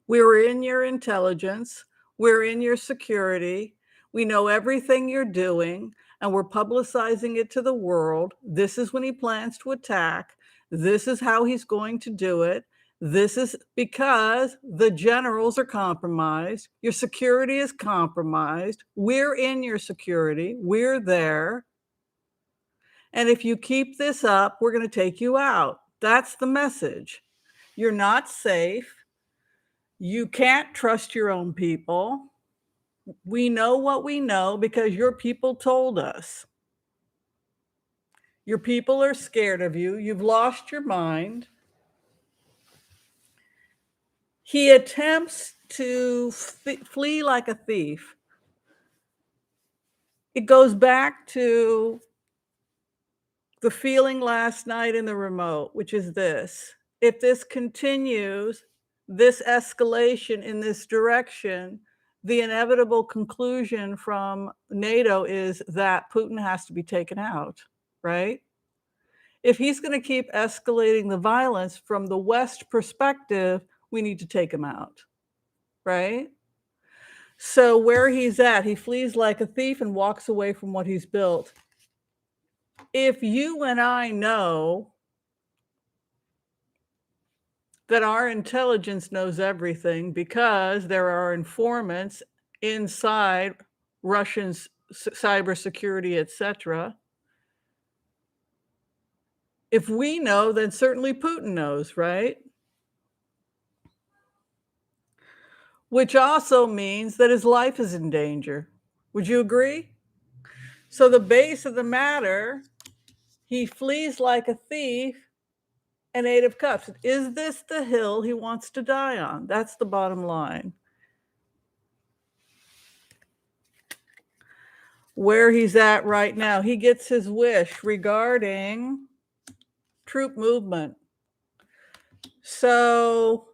We're in your intelligence. We're in your security. We know everything you're doing, and we're publicizing it to the world. This is when he plans to attack. This is how he's going to do it. This is because the generals are compromised. Your security is compromised. We're in your security. We're there. And if you keep this up, we're going to take you out. That's the message. You're not safe. You can't trust your own people. We know what we know because your people told us. Your people are scared of you. You've lost your mind. He attempts to flee like a thief. It goes back to the feeling last night in the remote, which is this. If this continues, this escalation in this direction, the inevitable conclusion from NATO is that Putin has to be taken out, right? If he's going to keep escalating the violence from the West perspective, we need to take him out, right? So where he's at, he flees like a thief and walks away from what he's built. If you and I know that our intelligence knows everything because there are informants inside Russian cybersecurity, etc. If we know, then certainly Putin knows, right? Which also means that his life is in danger. Would you agree? So the base of the matter, he flees like a thief and 8 of cups. Is this the hill he wants to die on? That's the bottom line. Where he's at right now, he gets his wish regarding troop movement. So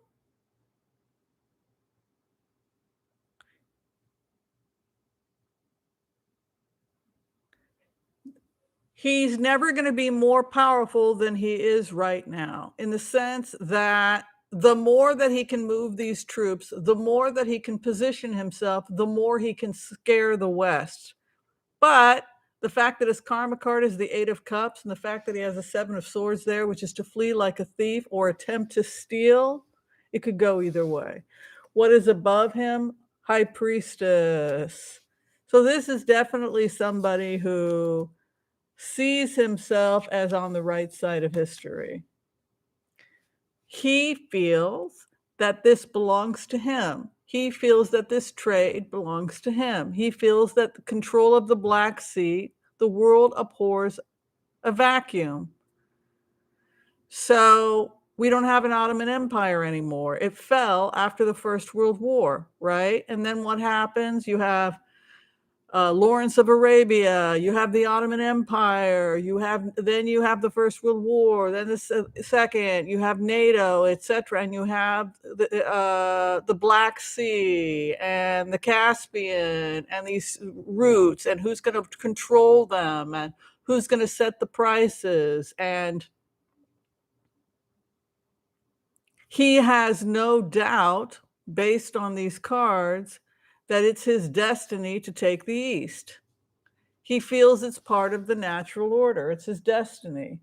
he's never going to be more powerful than he is right now, in the sense that the more that he can move these troops, the more that he can position himself, the more he can scare the West. But the fact that his karma card is the 8 of Cups, and the fact that he has a 7 of Swords there, which is to flee like a thief or attempt to steal, it could go either way. What is above him? High Priestess. So this is definitely somebody who sees himself as on the right side of history. He feels that this belongs to him. He feels that this trade belongs to him. He feels that the control of the Black Sea, the world abhors a vacuum. So we don't have an Ottoman Empire anymore. It fell after the First World War, right? And then what happens? You have Lawrence of Arabia, you have the Ottoman Empire, then you have the First World War, then the second, you have NATO, etc., and you have the Black Sea and the Caspian and these routes, and who's going to control them, and who's going to set the prices. And he has no doubt, based on these cards, that it's his destiny to take the East. He feels it's part of the natural order. It's his destiny.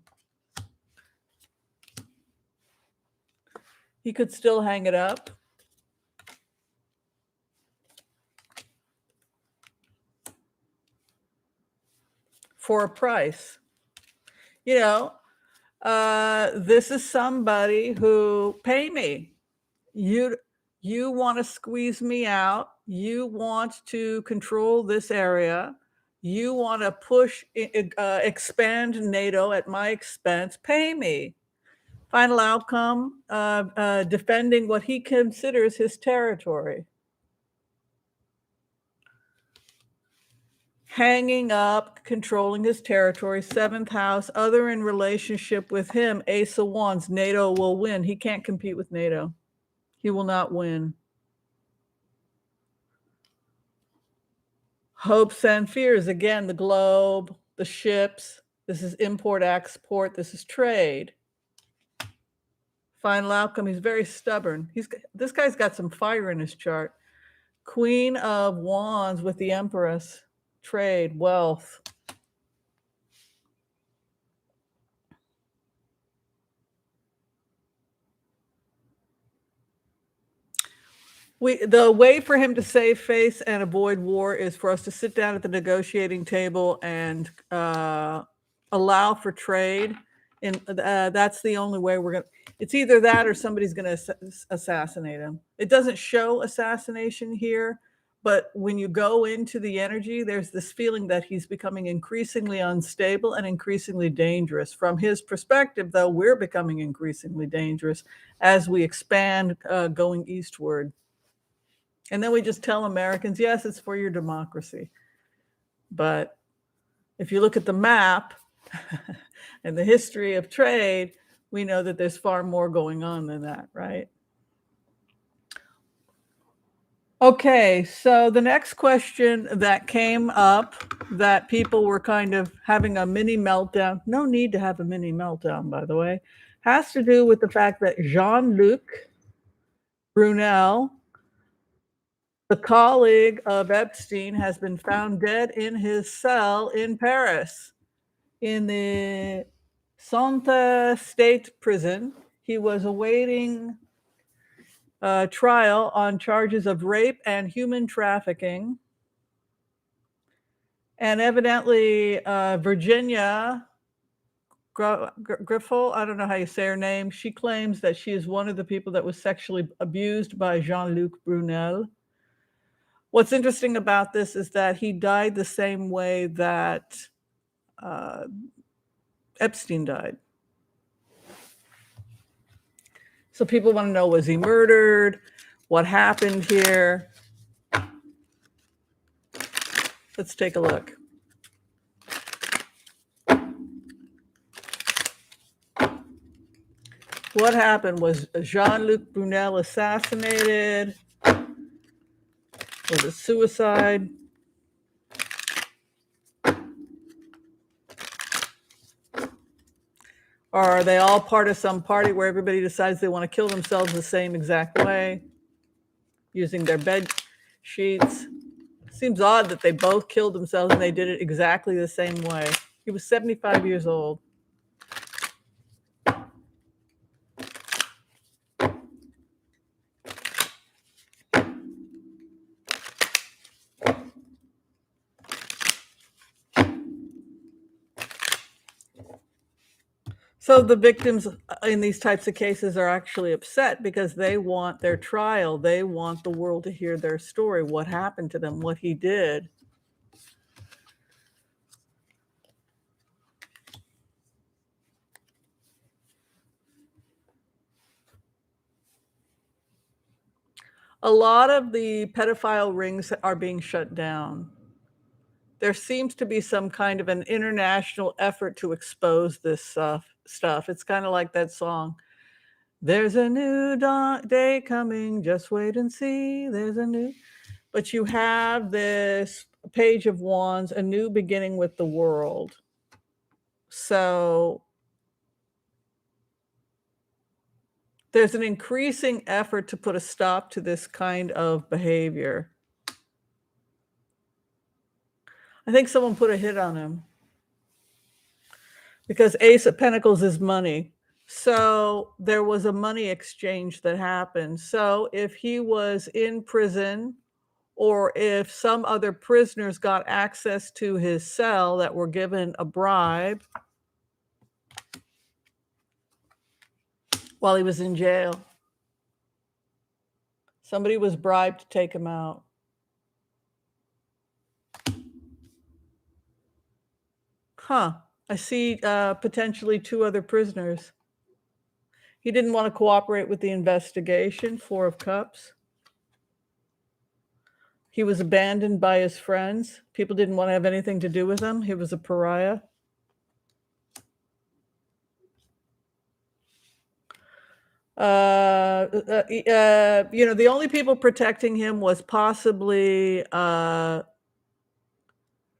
He could still hang it up. For a price. You know, this is somebody who, pay me. You want to squeeze me out. You want to control this area. You want to expand NATO at my expense. Pay me. Final outcome, defending what he considers his territory. Hanging up, controlling his territory. 7th house, other in relationship with him. Ace of Wands, NATO will win. He can't compete with NATO. He will not win. Hopes and fears, again, the globe, the ships. This is import, export. This is trade. Final outcome, he's very stubborn. This guy's got some fire in his chart. Queen of Wands with the Empress. Trade, wealth. The way for him to save face and avoid war is for us to sit down at the negotiating table and allow for trade. And that's the only way we're going to. It's either that or somebody's going to assassinate him. It doesn't show assassination here, but when you go into the energy, there's this feeling that he's becoming increasingly unstable and increasingly dangerous. From his perspective, though, we're becoming increasingly dangerous as we expand going eastward. And then we just tell Americans, yes, it's for your democracy. But if you look at the map and the history of trade, we know that there's far more going on than that, right? Okay, so the next question that came up that people were kind of having a mini meltdown, no need to have a mini meltdown, by the way, has to do with the fact that Jean-Luc Brunel, the colleague of Epstein, has been found dead in his cell in Paris, in the Sante State Prison. He was awaiting trial on charges of rape and human trafficking. And evidently, Virginia Griffel, I don't know how you say her name, she claims that she is one of the people that was sexually abused by Jean-Luc Brunel. What's interesting about this is that he died the same way that Epstein died. So people want to know, was he murdered? What happened here? Let's take a look. What happened? Was Jean-Luc Brunel assassinated? Was it suicide? Or are they all part of some party where everybody decides they want to kill themselves the same exact way, using their bed sheets? Seems odd that they both killed themselves and they did it exactly the same way. He was 75 years old. So the victims in these types of cases are actually upset because they want their trial. They want the world to hear their story, what happened to them, what he did. A lot of the pedophile rings are being shut down. There seems to be some kind of an international effort to expose this stuff. It's kind of like that song. There's a new day coming, just wait and see. There's a new, but you have this Page of Wands, a new beginning with the world. So there's an increasing effort to put a stop to this kind of behavior. I think someone put a hit on him because Ace of Pentacles is money. So there was a money exchange that happened. So if he was in prison, or if some other prisoners got access to his cell that were given a bribe while he was in jail, somebody was bribed to take him out. Huh. I see potentially 2 other prisoners. He didn't want to cooperate with the investigation, 4 of Cups. He was abandoned by his friends. People didn't want to have anything to do with him. He was a pariah. The only people protecting him was possibly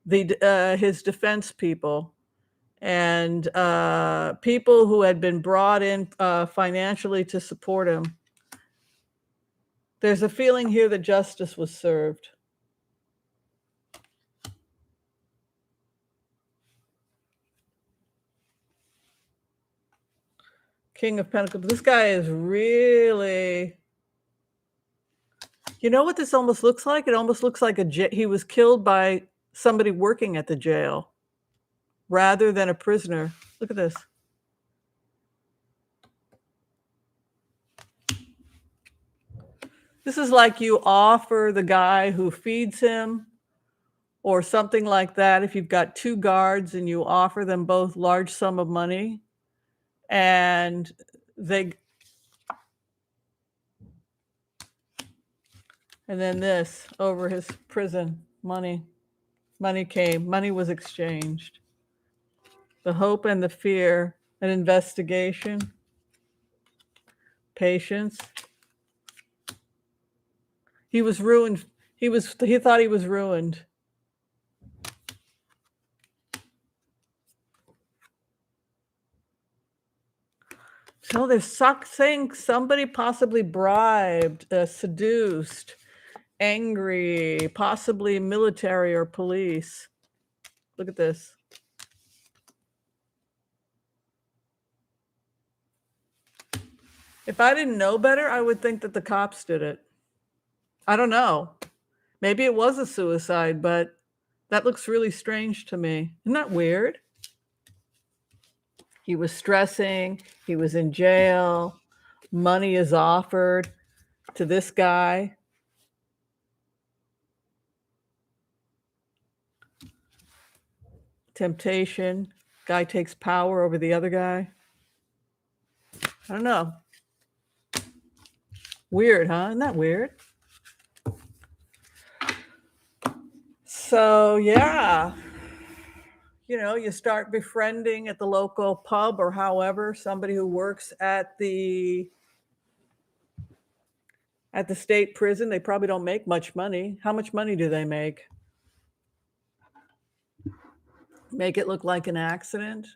his defense people and people who had been brought in financially to support him. There's a feeling here that justice was served. King of Pentacles. This guy is really... You know what this almost looks like? It almost looks like he was killed by somebody working at the jail rather than a prisoner. Look at this. This is like you offer the guy who feeds him or something like that. If you've got 2 guards and you offer them both large sum of money and and then this over his prison, money came, money was exchanged. The hope and the fear, an investigation, patience. He was ruined. He thought he was ruined. So they're saying somebody possibly bribed, seduced, angry, possibly military or police. Look at this. If I didn't know better, I would think that the cops did it. I don't know. Maybe it was a suicide, but that looks really strange to me. Isn't that weird? He was stressing. He was in jail. Money is offered to this guy. Temptation. Guy takes power over the other guy. I don't know. Weird, huh? Isn't that weird? So, yeah. You start befriending at the local pub or however, somebody who works at the state prison. They probably don't make much money. How much money do they make? Make it look like an accident.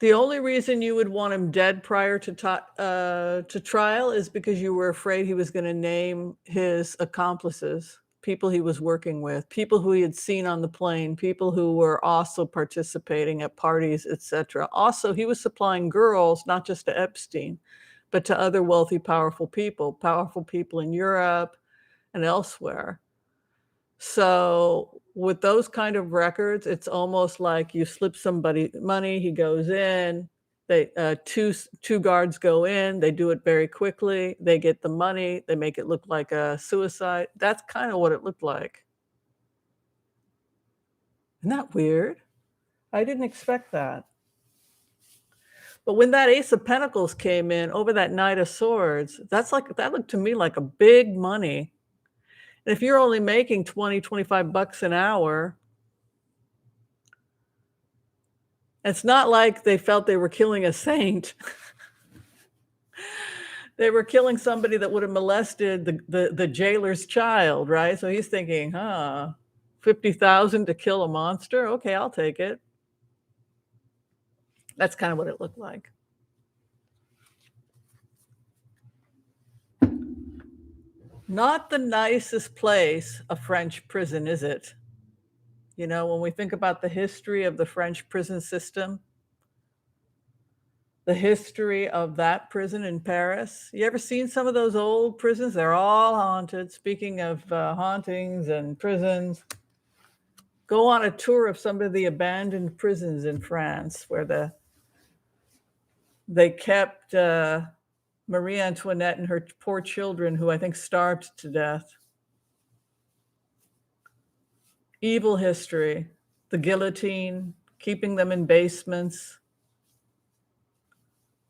The only reason you would want him dead prior to trial is because you were afraid he was going to name his accomplices, people he was working with, people who he had seen on the plane, people who were also participating at parties, etc. Also, he was supplying girls, not just to Epstein, but to other wealthy, powerful people in Europe and elsewhere. So with those kind of records, it's almost like you slip somebody money, he goes in, they two guards go in, they do it very quickly, they get the money, they make it look like a suicide. That's kind of what it looked like. Isn't that weird? I didn't expect that. But when that Ace of Pentacles came in over that Knight of Swords, that looked to me like a big money. And if you're only making 20, 25 bucks an hour, it's not like they felt they were killing a saint. They were killing somebody that would have molested the jailer's child, right? So he's thinking, 50,000 to kill a monster? Okay, I'll take it. That's kind of what it looked like. Not the nicest place, a French prison, is it? You know, when we think about the history of the French prison system, the history of that prison in Paris. You ever seen some of those old prisons? They're all haunted. Speaking of hauntings and prisons, go on a tour of some of the abandoned prisons in France where they kept Marie Antoinette and her poor children, who I think starved to death. Evil history, the guillotine, keeping them in basements,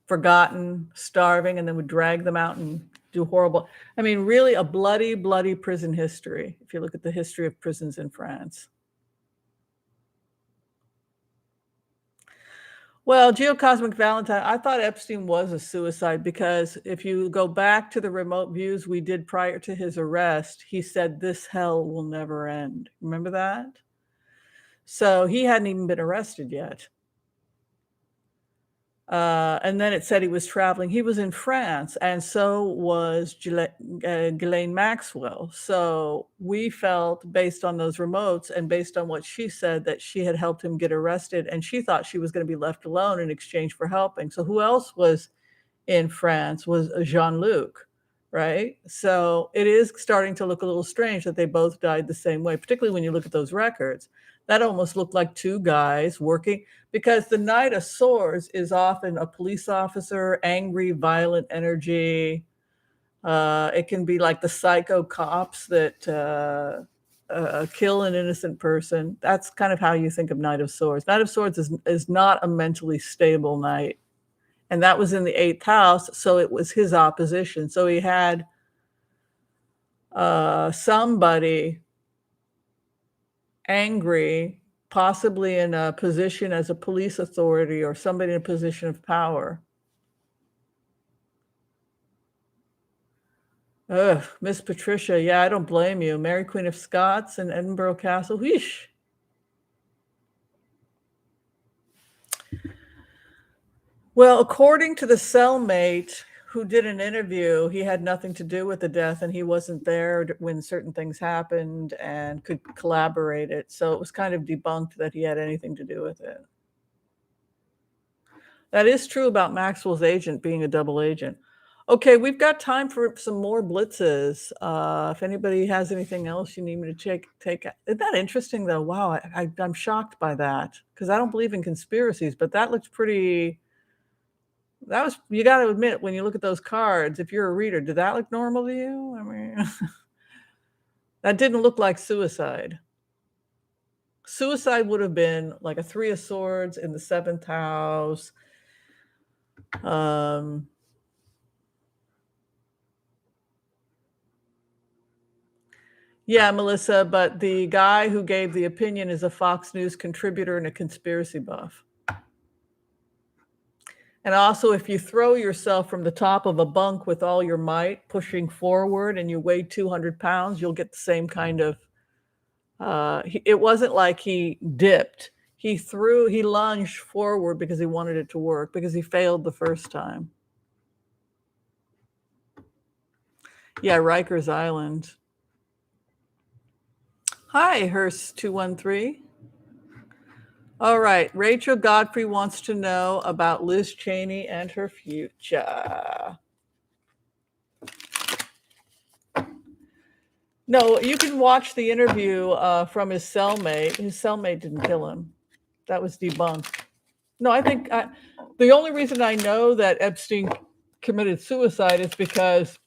forgotten, starving, and then would drag them out and do horrible. I mean, really a bloody, bloody prison history, if you look at the history of prisons in France. Well, Geocosmic Valentine, I thought Epstein was a suicide because if you go back to the remote views we did prior to his arrest, he said, "This hell will never end." Remember that? So he hadn't even been arrested yet. And then it said he was traveling. He was in France, and so was Ghislaine Maxwell. So we felt, based on those remotes and based on what she said, that she had helped him get arrested, and she thought she was going to be left alone in exchange for helping. So who else was in France was Jean-Luc, right? So it is starting to look a little strange that they both died the same way, particularly when you look at those records. That almost looked like two guys working, because the Knight of Swords is often a police officer, angry, violent energy. It can be like the psycho cops that kill an innocent person. That's kind of how you think of Knight of Swords. Knight of Swords is not a mentally stable knight. And that was in the 8th house, so it was his opposition. So he had somebody angry, possibly in a position as a police authority or somebody in a position of power. Ugh, Miss Patricia, yeah, I don't blame you. Mary Queen of Scots and Edinburgh Castle, wheesh. Well, according to the cellmate who did an interview, he had nothing to do with the death and he wasn't there when certain things happened and could collaborate it. So it was kind of debunked that he had anything to do with it. That is true about Maxwell's agent being a double agent. Okay, we've got time for some more blitzes. If anybody has anything else you need me to take. Isn't that interesting, though? Wow, I'm shocked by that because I don't believe in conspiracies, but that looks pretty... That was, you got to admit, when you look at those cards, if you're a reader, did that look normal to you? I mean, that didn't look like suicide. Suicide would have been like a 3 of Swords in the 7th house. Yeah, Melissa, but the guy who gave the opinion is a Fox News contributor and a conspiracy buff. And also, if you throw yourself from the top of a bunk with all your might, pushing forward, and you weigh 200 pounds, you'll get the same kind of... it wasn't like he dipped. He lunged forward because he wanted it to work, because he failed the first time. Yeah, Rikers Island. Hi, Hearst213. All right, Rachel Godfrey wants to know about Liz Cheney and her future. No, you can watch the interview from his cellmate. His cellmate didn't kill him. That was debunked. No, I think the only reason I know that Epstein committed suicide is because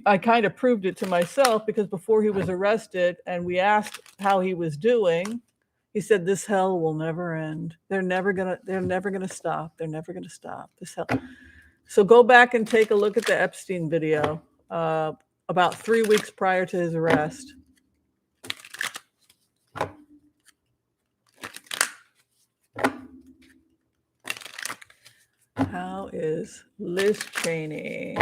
I kind of proved it to myself, because before he was arrested and we asked how he was doing, he said, "This hell will never end. They're never gonna stop. They're never gonna stop this hell." So go back and take a look at the Epstein video about 3 weeks prior to his arrest. How is Liz Cheney?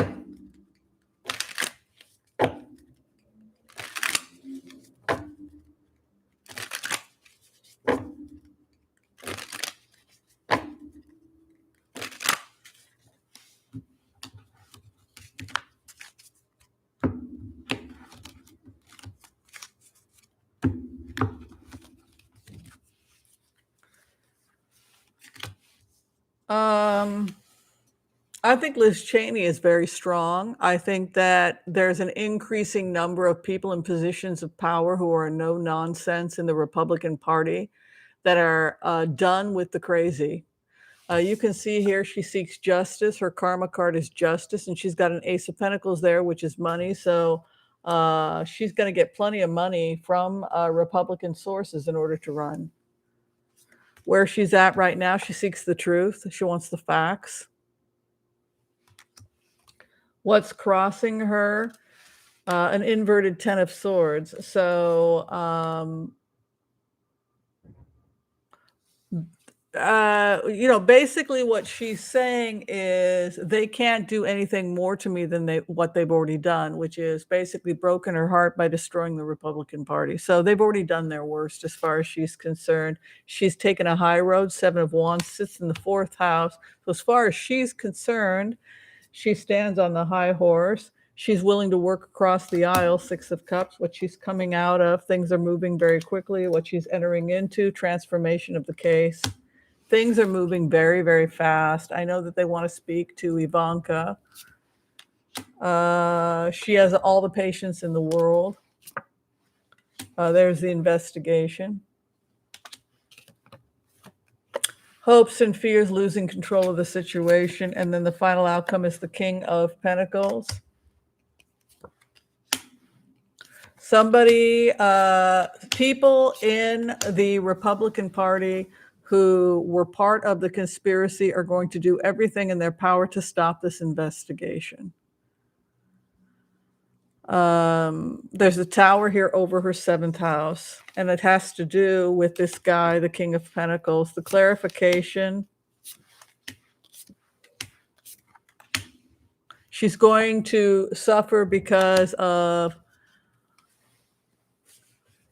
I think Liz Cheney is very strong. I think that there's an increasing number of people in positions of power who are no nonsense in the Republican Party that are done with the crazy. You can see here she seeks justice. Her karma card is justice, and she's got an Ace of Pentacles there, which is money. So she's going to get plenty of money from Republican sources in order to run. Where she's at right now, she seeks the truth. She wants the facts. What's crossing her? An inverted 10 of Swords. So, basically what she's saying is they can't do anything more to me than what they've already done, which is basically broken her heart by destroying the Republican Party. So they've already done their worst as far as she's concerned. She's taken a high road. 7 of Wands sits in the 4th house. So as far as she's concerned, she stands on the high horse. She's willing to work across the aisle. 6 of Cups, what she's coming out of. Things are moving very quickly. What she's entering into, transformation of the case. Things are moving very, very fast. I know that they want to speak to Ivanka. She has all the patience in the world. There's the investigation. Hopes and fears, losing control of the situation. And then the final outcome is the King of Pentacles. Somebody, people in the Republican Party who were part of the conspiracy are going to do everything in their power to stop this investigation. There's a tower here over her 7th house, and it has to do with this guy, the King of Pentacles. The clarification: she's going to suffer because of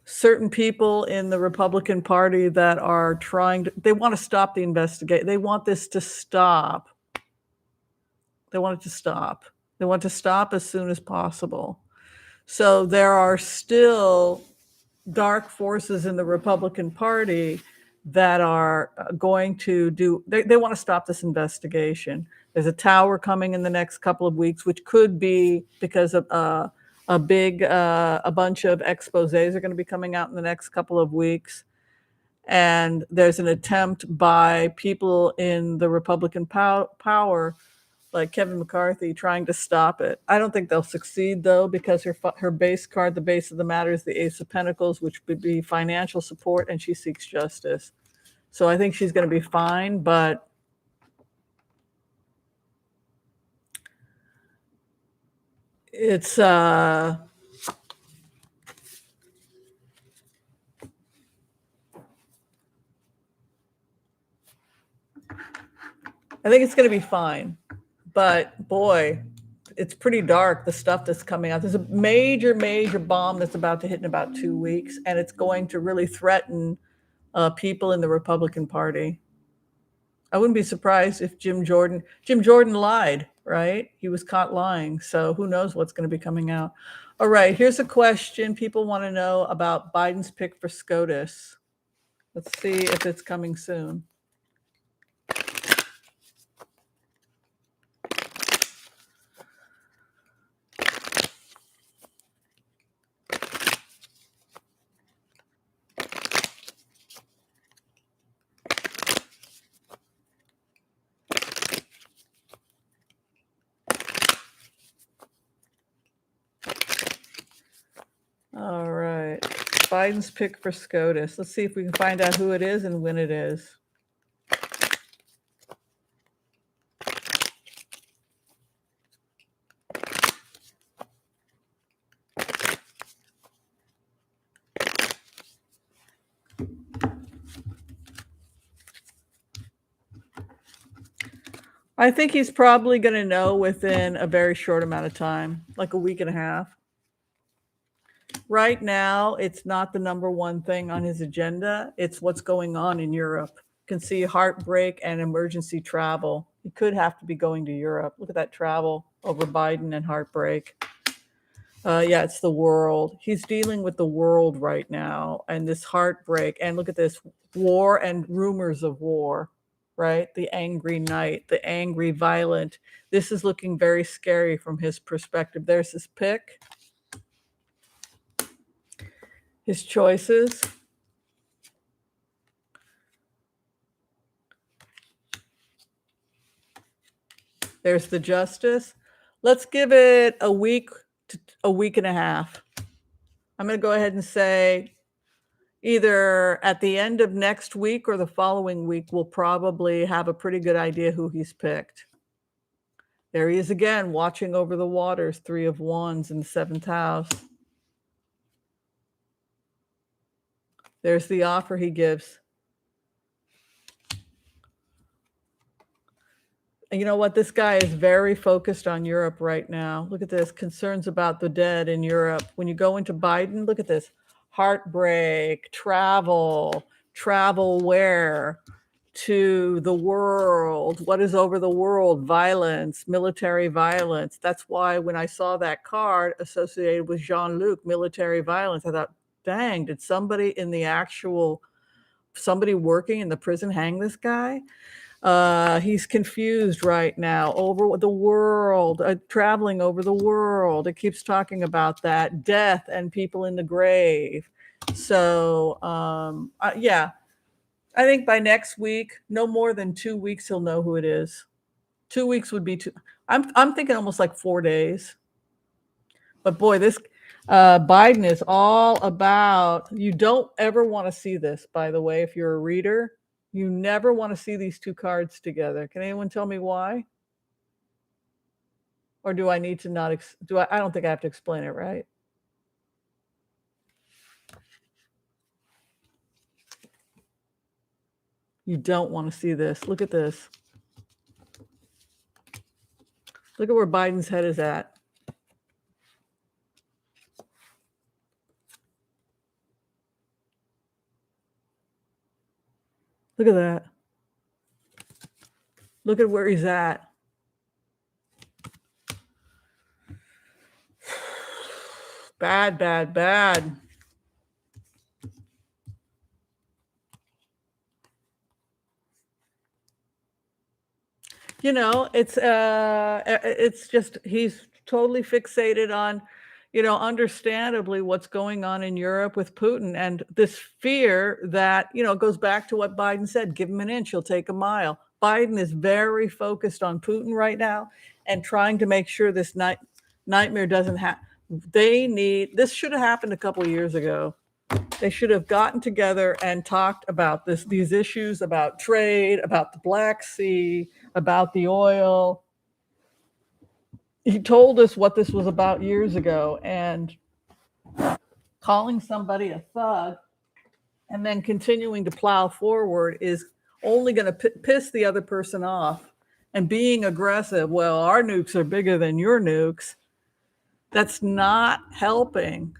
certain people in the Republican Party that are they want to stop the investigation. They want this to stop. They want it to stop. They want to stop as soon as possible. So there are still dark forces in the Republican Party that are going to they want to stop this investigation. There's a tower coming in the next couple of weeks, which could be because of a bunch of exposés are going to be coming out in the next couple of weeks. And there's an attempt by people in the Republican power, like Kevin McCarthy, trying to stop it. I don't think they'll succeed, though, because her base card, the base of the matter, is the Ace of Pentacles, which would be financial support, and she seeks justice. So I think she's going to be fine, but it's I think it's going to be fine. But boy, it's pretty dark, the stuff that's coming out. There's a major, major bomb that's about to hit in about 2 weeks, and it's going to really threaten people in the Republican Party. I wouldn't be surprised if Jim Jordan lied, right? He was caught lying. So who knows what's going to be coming out. All right, here's a question people want to know about Biden's pick for SCOTUS. Let's see if it's coming soon. All right, Biden's pick for SCOTUS. Let's see if we can find out who it is and when it is. I think he's probably going to know within a very short amount of time, like a week and a half. Right now, it's not the number one thing on his agenda. It's what's going on in Europe. You can see heartbreak and emergency travel. He could have to be going to Europe. Look at that travel over Biden and heartbreak. Yeah, it's the world. He's dealing with the world right now and this heartbreak. And look at this war and rumors of war, right? The angry night, the angry, violent. This is looking very scary from his perspective. There's his pick. His choices. There's the justice. Let's give it a week to a week and a half. I'm going to go ahead and say either at the end of next week or the following week, we'll probably have a pretty good idea who he's picked. There he is again, watching over the waters, 3 of Wands in the 7th house. There's the offer he gives. And you know what? This guy is very focused on Europe right now. Look at this. Concerns about the dead in Europe. When you go into Biden, look at this. Heartbreak, travel where? To the world. What is over the world? Violence, military violence. That's why when I saw that card associated with Jean-Luc, military violence, I thought, dang, did somebody working in the prison hang this guy? He's confused right now over the world, traveling over the world. It keeps talking about that death and people in the grave. So, yeah, I think by next week, no more than 2 weeks, he'll know who it is. 2 weeks would be too. I'm thinking almost like 4 days. But boy, this Biden is all about. You don't ever want to see this, by the way, if you're a reader. You never want to see these 2 cards together. Can anyone tell me why? Or do I need to not? I don't think I have to explain it, right? You don't want to see this. Look at this. Look at where Biden's head is at. Look at that. Look at where he's at. Bad, bad, bad. You know, it's just he's totally fixated on, understandably what's going on in Europe with Putin and this fear that, it goes back to what Biden said, give him an inch, he'll take a mile. Biden is very focused on Putin right now and trying to make sure this nightmare doesn't happen. This should have happened a couple of years ago. They should have gotten together and talked about these issues about trade, about the Black Sea, about the oil. He told us what this was about years ago, and calling somebody a thug and then continuing to plow forward is only going to piss the other person off. And being aggressive, well, our nukes are bigger than your nukes, that's not helping.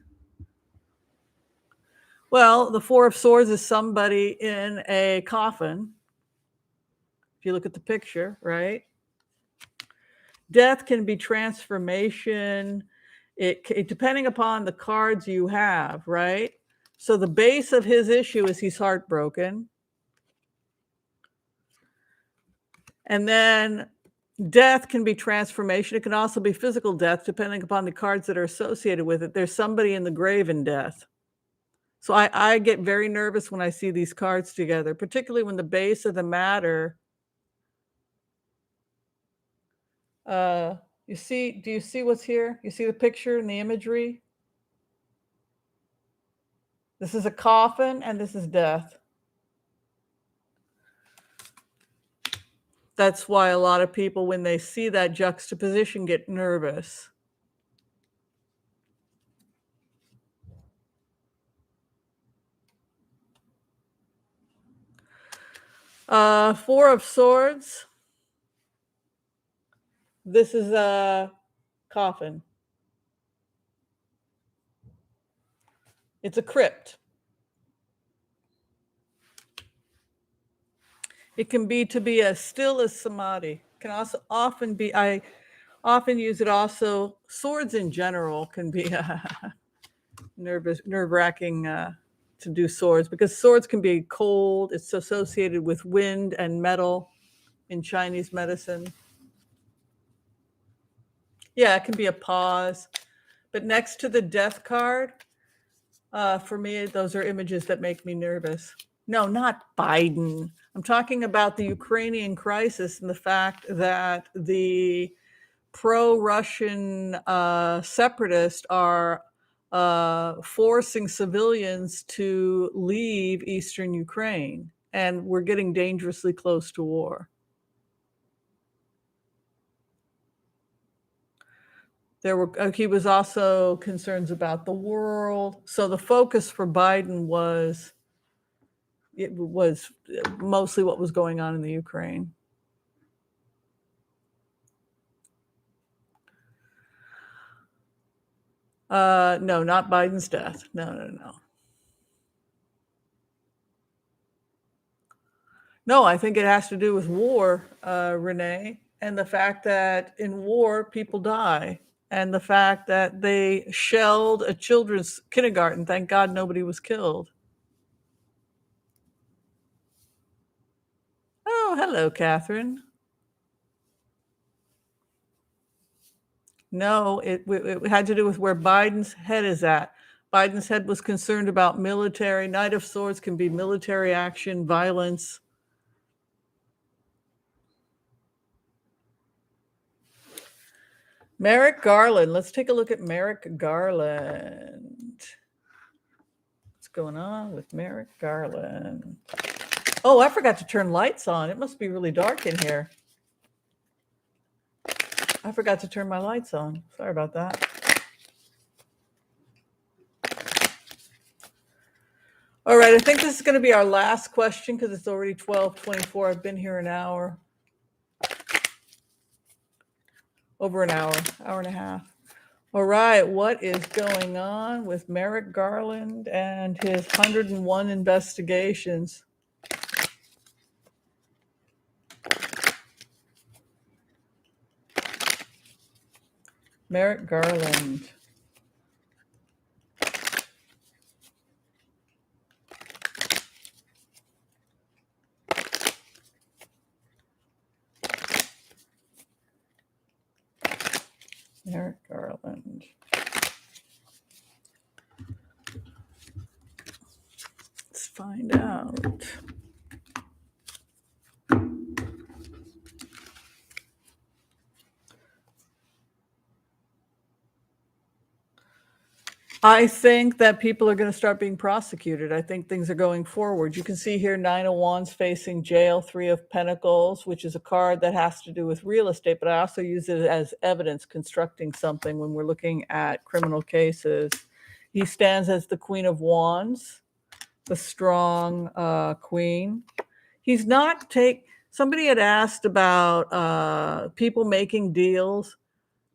Well, the Four of Swords is somebody in a coffin. If you look at the picture, right? Death can be transformation. It depending upon the cards you have, right? So the base of his issue is he's heartbroken. And then death can be transformation. It can also be physical death, depending upon the cards that are associated with it. There's somebody in the grave in death. So I get very nervous when I see these cards together, particularly when the base of the matter. Do you see what's here? You see the picture and the imagery? This is a coffin and this is death. That's why a lot of people, when they see that juxtaposition, get nervous. Four of Swords. This is a coffin. It's a crypt. It can be to be as still as samadhi. Can also often be, I often use it also, swords in general can be nerve-wracking to do swords, because swords can be cold. It's associated with wind and metal in Chinese medicine. Yeah, it can be a pause. But next to the death card, for me, those are images that make me nervous. No, not Biden. I'm talking about the Ukrainian crisis and the fact that the pro-Russian separatists are forcing civilians to leave eastern Ukraine, and we're getting dangerously close to war. He was also concerns about the world. So the focus for Biden was mostly what was going on in the Ukraine. No, not Biden's death. No. No, I think it has to do with war, Renee, and the fact that in war, people die. And the fact that they shelled a children's kindergarten. Thank God nobody was killed. Oh, hello, Catherine. No, it had to do with where Biden's head is at. Biden's head was concerned about military. Knight of Swords can be military action, violence. Merrick Garland. Let's take a look at Merrick Garland. What's going on with Merrick Garland? Oh, I forgot to turn lights on. It must be really dark in here. I forgot to turn my lights on. Sorry about that. All right, I think this is going to be our last question because it's already 12:24. I've been here an hour. Over an hour and a half. All right, what is going on with Merrick Garland and his 101 investigations? Merrick Garland. Merrick Garland. Let's find out. I think that people are going to start being prosecuted. I think things are going forward. You can see here 9 of Wands facing jail, 3 of Pentacles, which is a card that has to do with real estate, but I also use it as evidence constructing something when we're looking at criminal cases. He stands as the Queen of Wands, the strong queen. He's not somebody had asked about people making deals.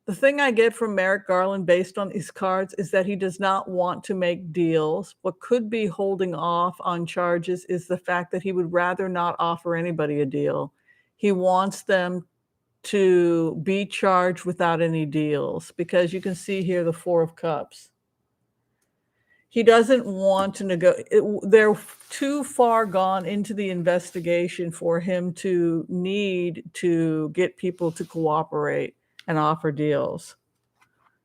The thing I get from Merrick Garland based on these cards is that he does not want to make deals. What could be holding off on charges is the fact that he would rather not offer anybody a deal. He wants them to be charged without any deals, because you can see here the Four of Cups. He doesn't want to they're too far gone into the investigation for him to need to get people to cooperate and offer deals,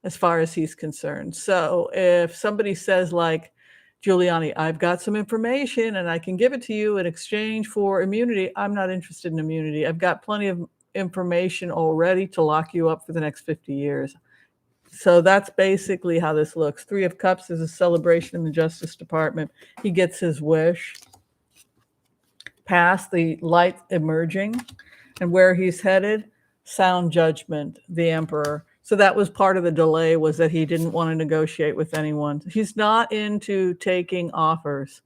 as far as he's concerned. So if somebody says, like Giuliani, I've got some information and I can give it to you in exchange for immunity, I'm not interested in immunity. I've got plenty of information already to lock you up for the next 50 years. So that's basically how this looks. Three of Cups is a celebration in the Justice Department. He gets his wish. Past the light emerging, and where he's headed, sound judgment, the Emperor. So that was part of the delay, was that he didn't want to negotiate with anyone. He's not into taking offers.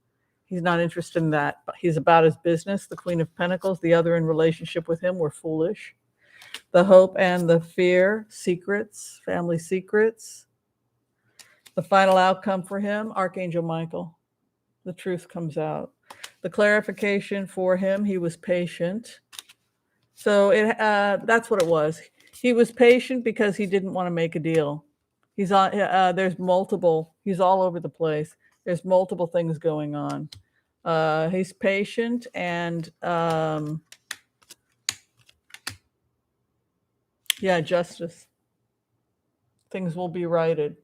He's not interested in that. He's about his business. The Queen of Pentacles, the other in relationship with him, were foolish. The hope and the fear, secrets, family secrets. The final outcome for him, Archangel Michael. The truth comes out. The clarification for him, he was patient. So that's what it was. He was patient because he didn't want to make a deal. He's on. There's multiple. He's all over the place. There's multiple things going on. He's patient, and yeah, justice. Things will be righted.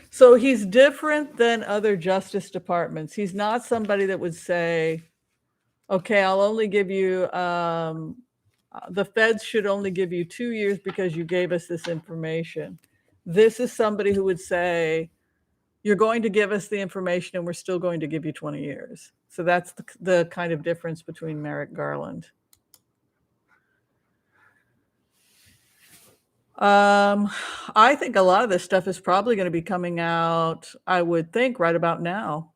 So he's different than other justice departments. He's not somebody that would say, okay, I'll only give you, the feds should only give you 2 years because you gave us this information. This is somebody who would say, you're going to give us the information and we're still going to give you 20 years. So that's the kind of difference between Merrick Garland. I think a lot of this stuff is probably going to be coming out, I would think, right about now.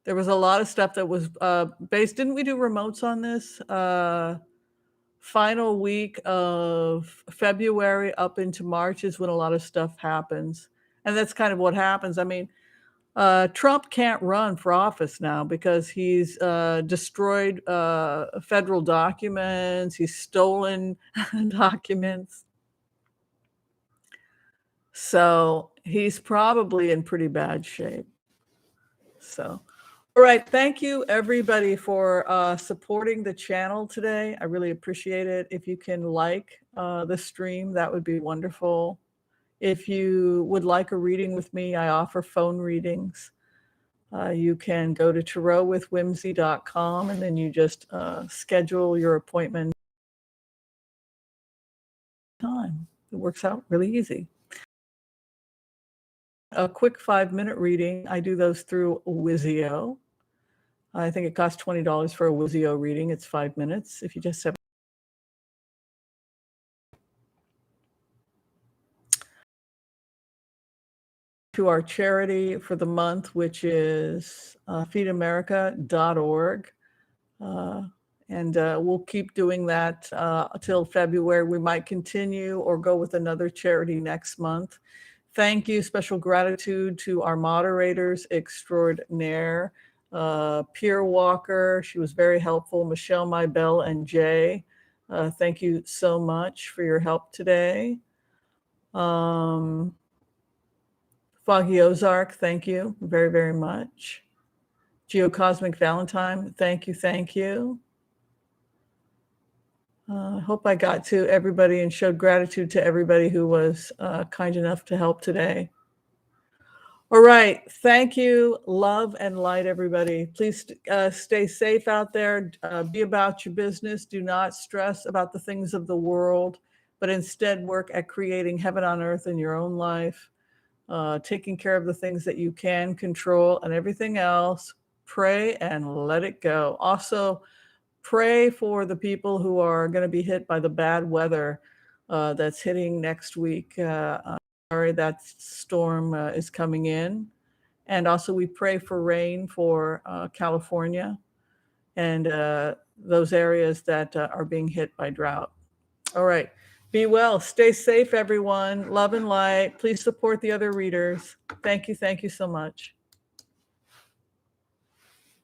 There was a lot of stuff that was based. Didn't we do remotes on this? Final week of February up into March is when a lot of stuff happens. And that's kind of what happens. I mean, Trump can't run for office now because he's destroyed federal documents. He's stolen documents. So he's probably in pretty bad shape. So, all right. Thank you, everybody, for supporting the channel today. I really appreciate it. If you can like the stream, that would be wonderful. If you would like a reading with me, I offer phone readings. You can go to tarotwithwhimsy.com, and then you just schedule your appointment time. It works out really easy. A quick 5-minute reading. I do those through Wizio. I think it costs $20 for a Wizio reading. It's 5 minutes. If you just have to our charity for the month, which is feedamerica.org. And we'll keep doing that until February. We might continue or go with another charity next month. Thank you. Special gratitude to our moderators extraordinaire, Pierre Walker. She was very helpful. Michelle Mybell and Jay. Thank you so much for your help today. Foggy Ozark, thank you very, very much. Geocosmic Valentine, thank you, thank you. I hope I got to everybody and showed gratitude to everybody who was kind enough to help today. All right. Thank you. Love and light, everybody. Please stay safe out there. Be about your business. Do not stress about the things of the world, but instead work at creating heaven on earth in your own life, taking care of the things that you can control, and everything else. Pray and let it go. Also, pray for the people who are going to be hit by the bad weather that's hitting next week. Sorry, that storm is coming in. And also we pray for rain for California and those areas that are being hit by drought. All right. Be well. Stay safe, everyone. Love and light. Please support the other readers. Thank you. Thank you so much.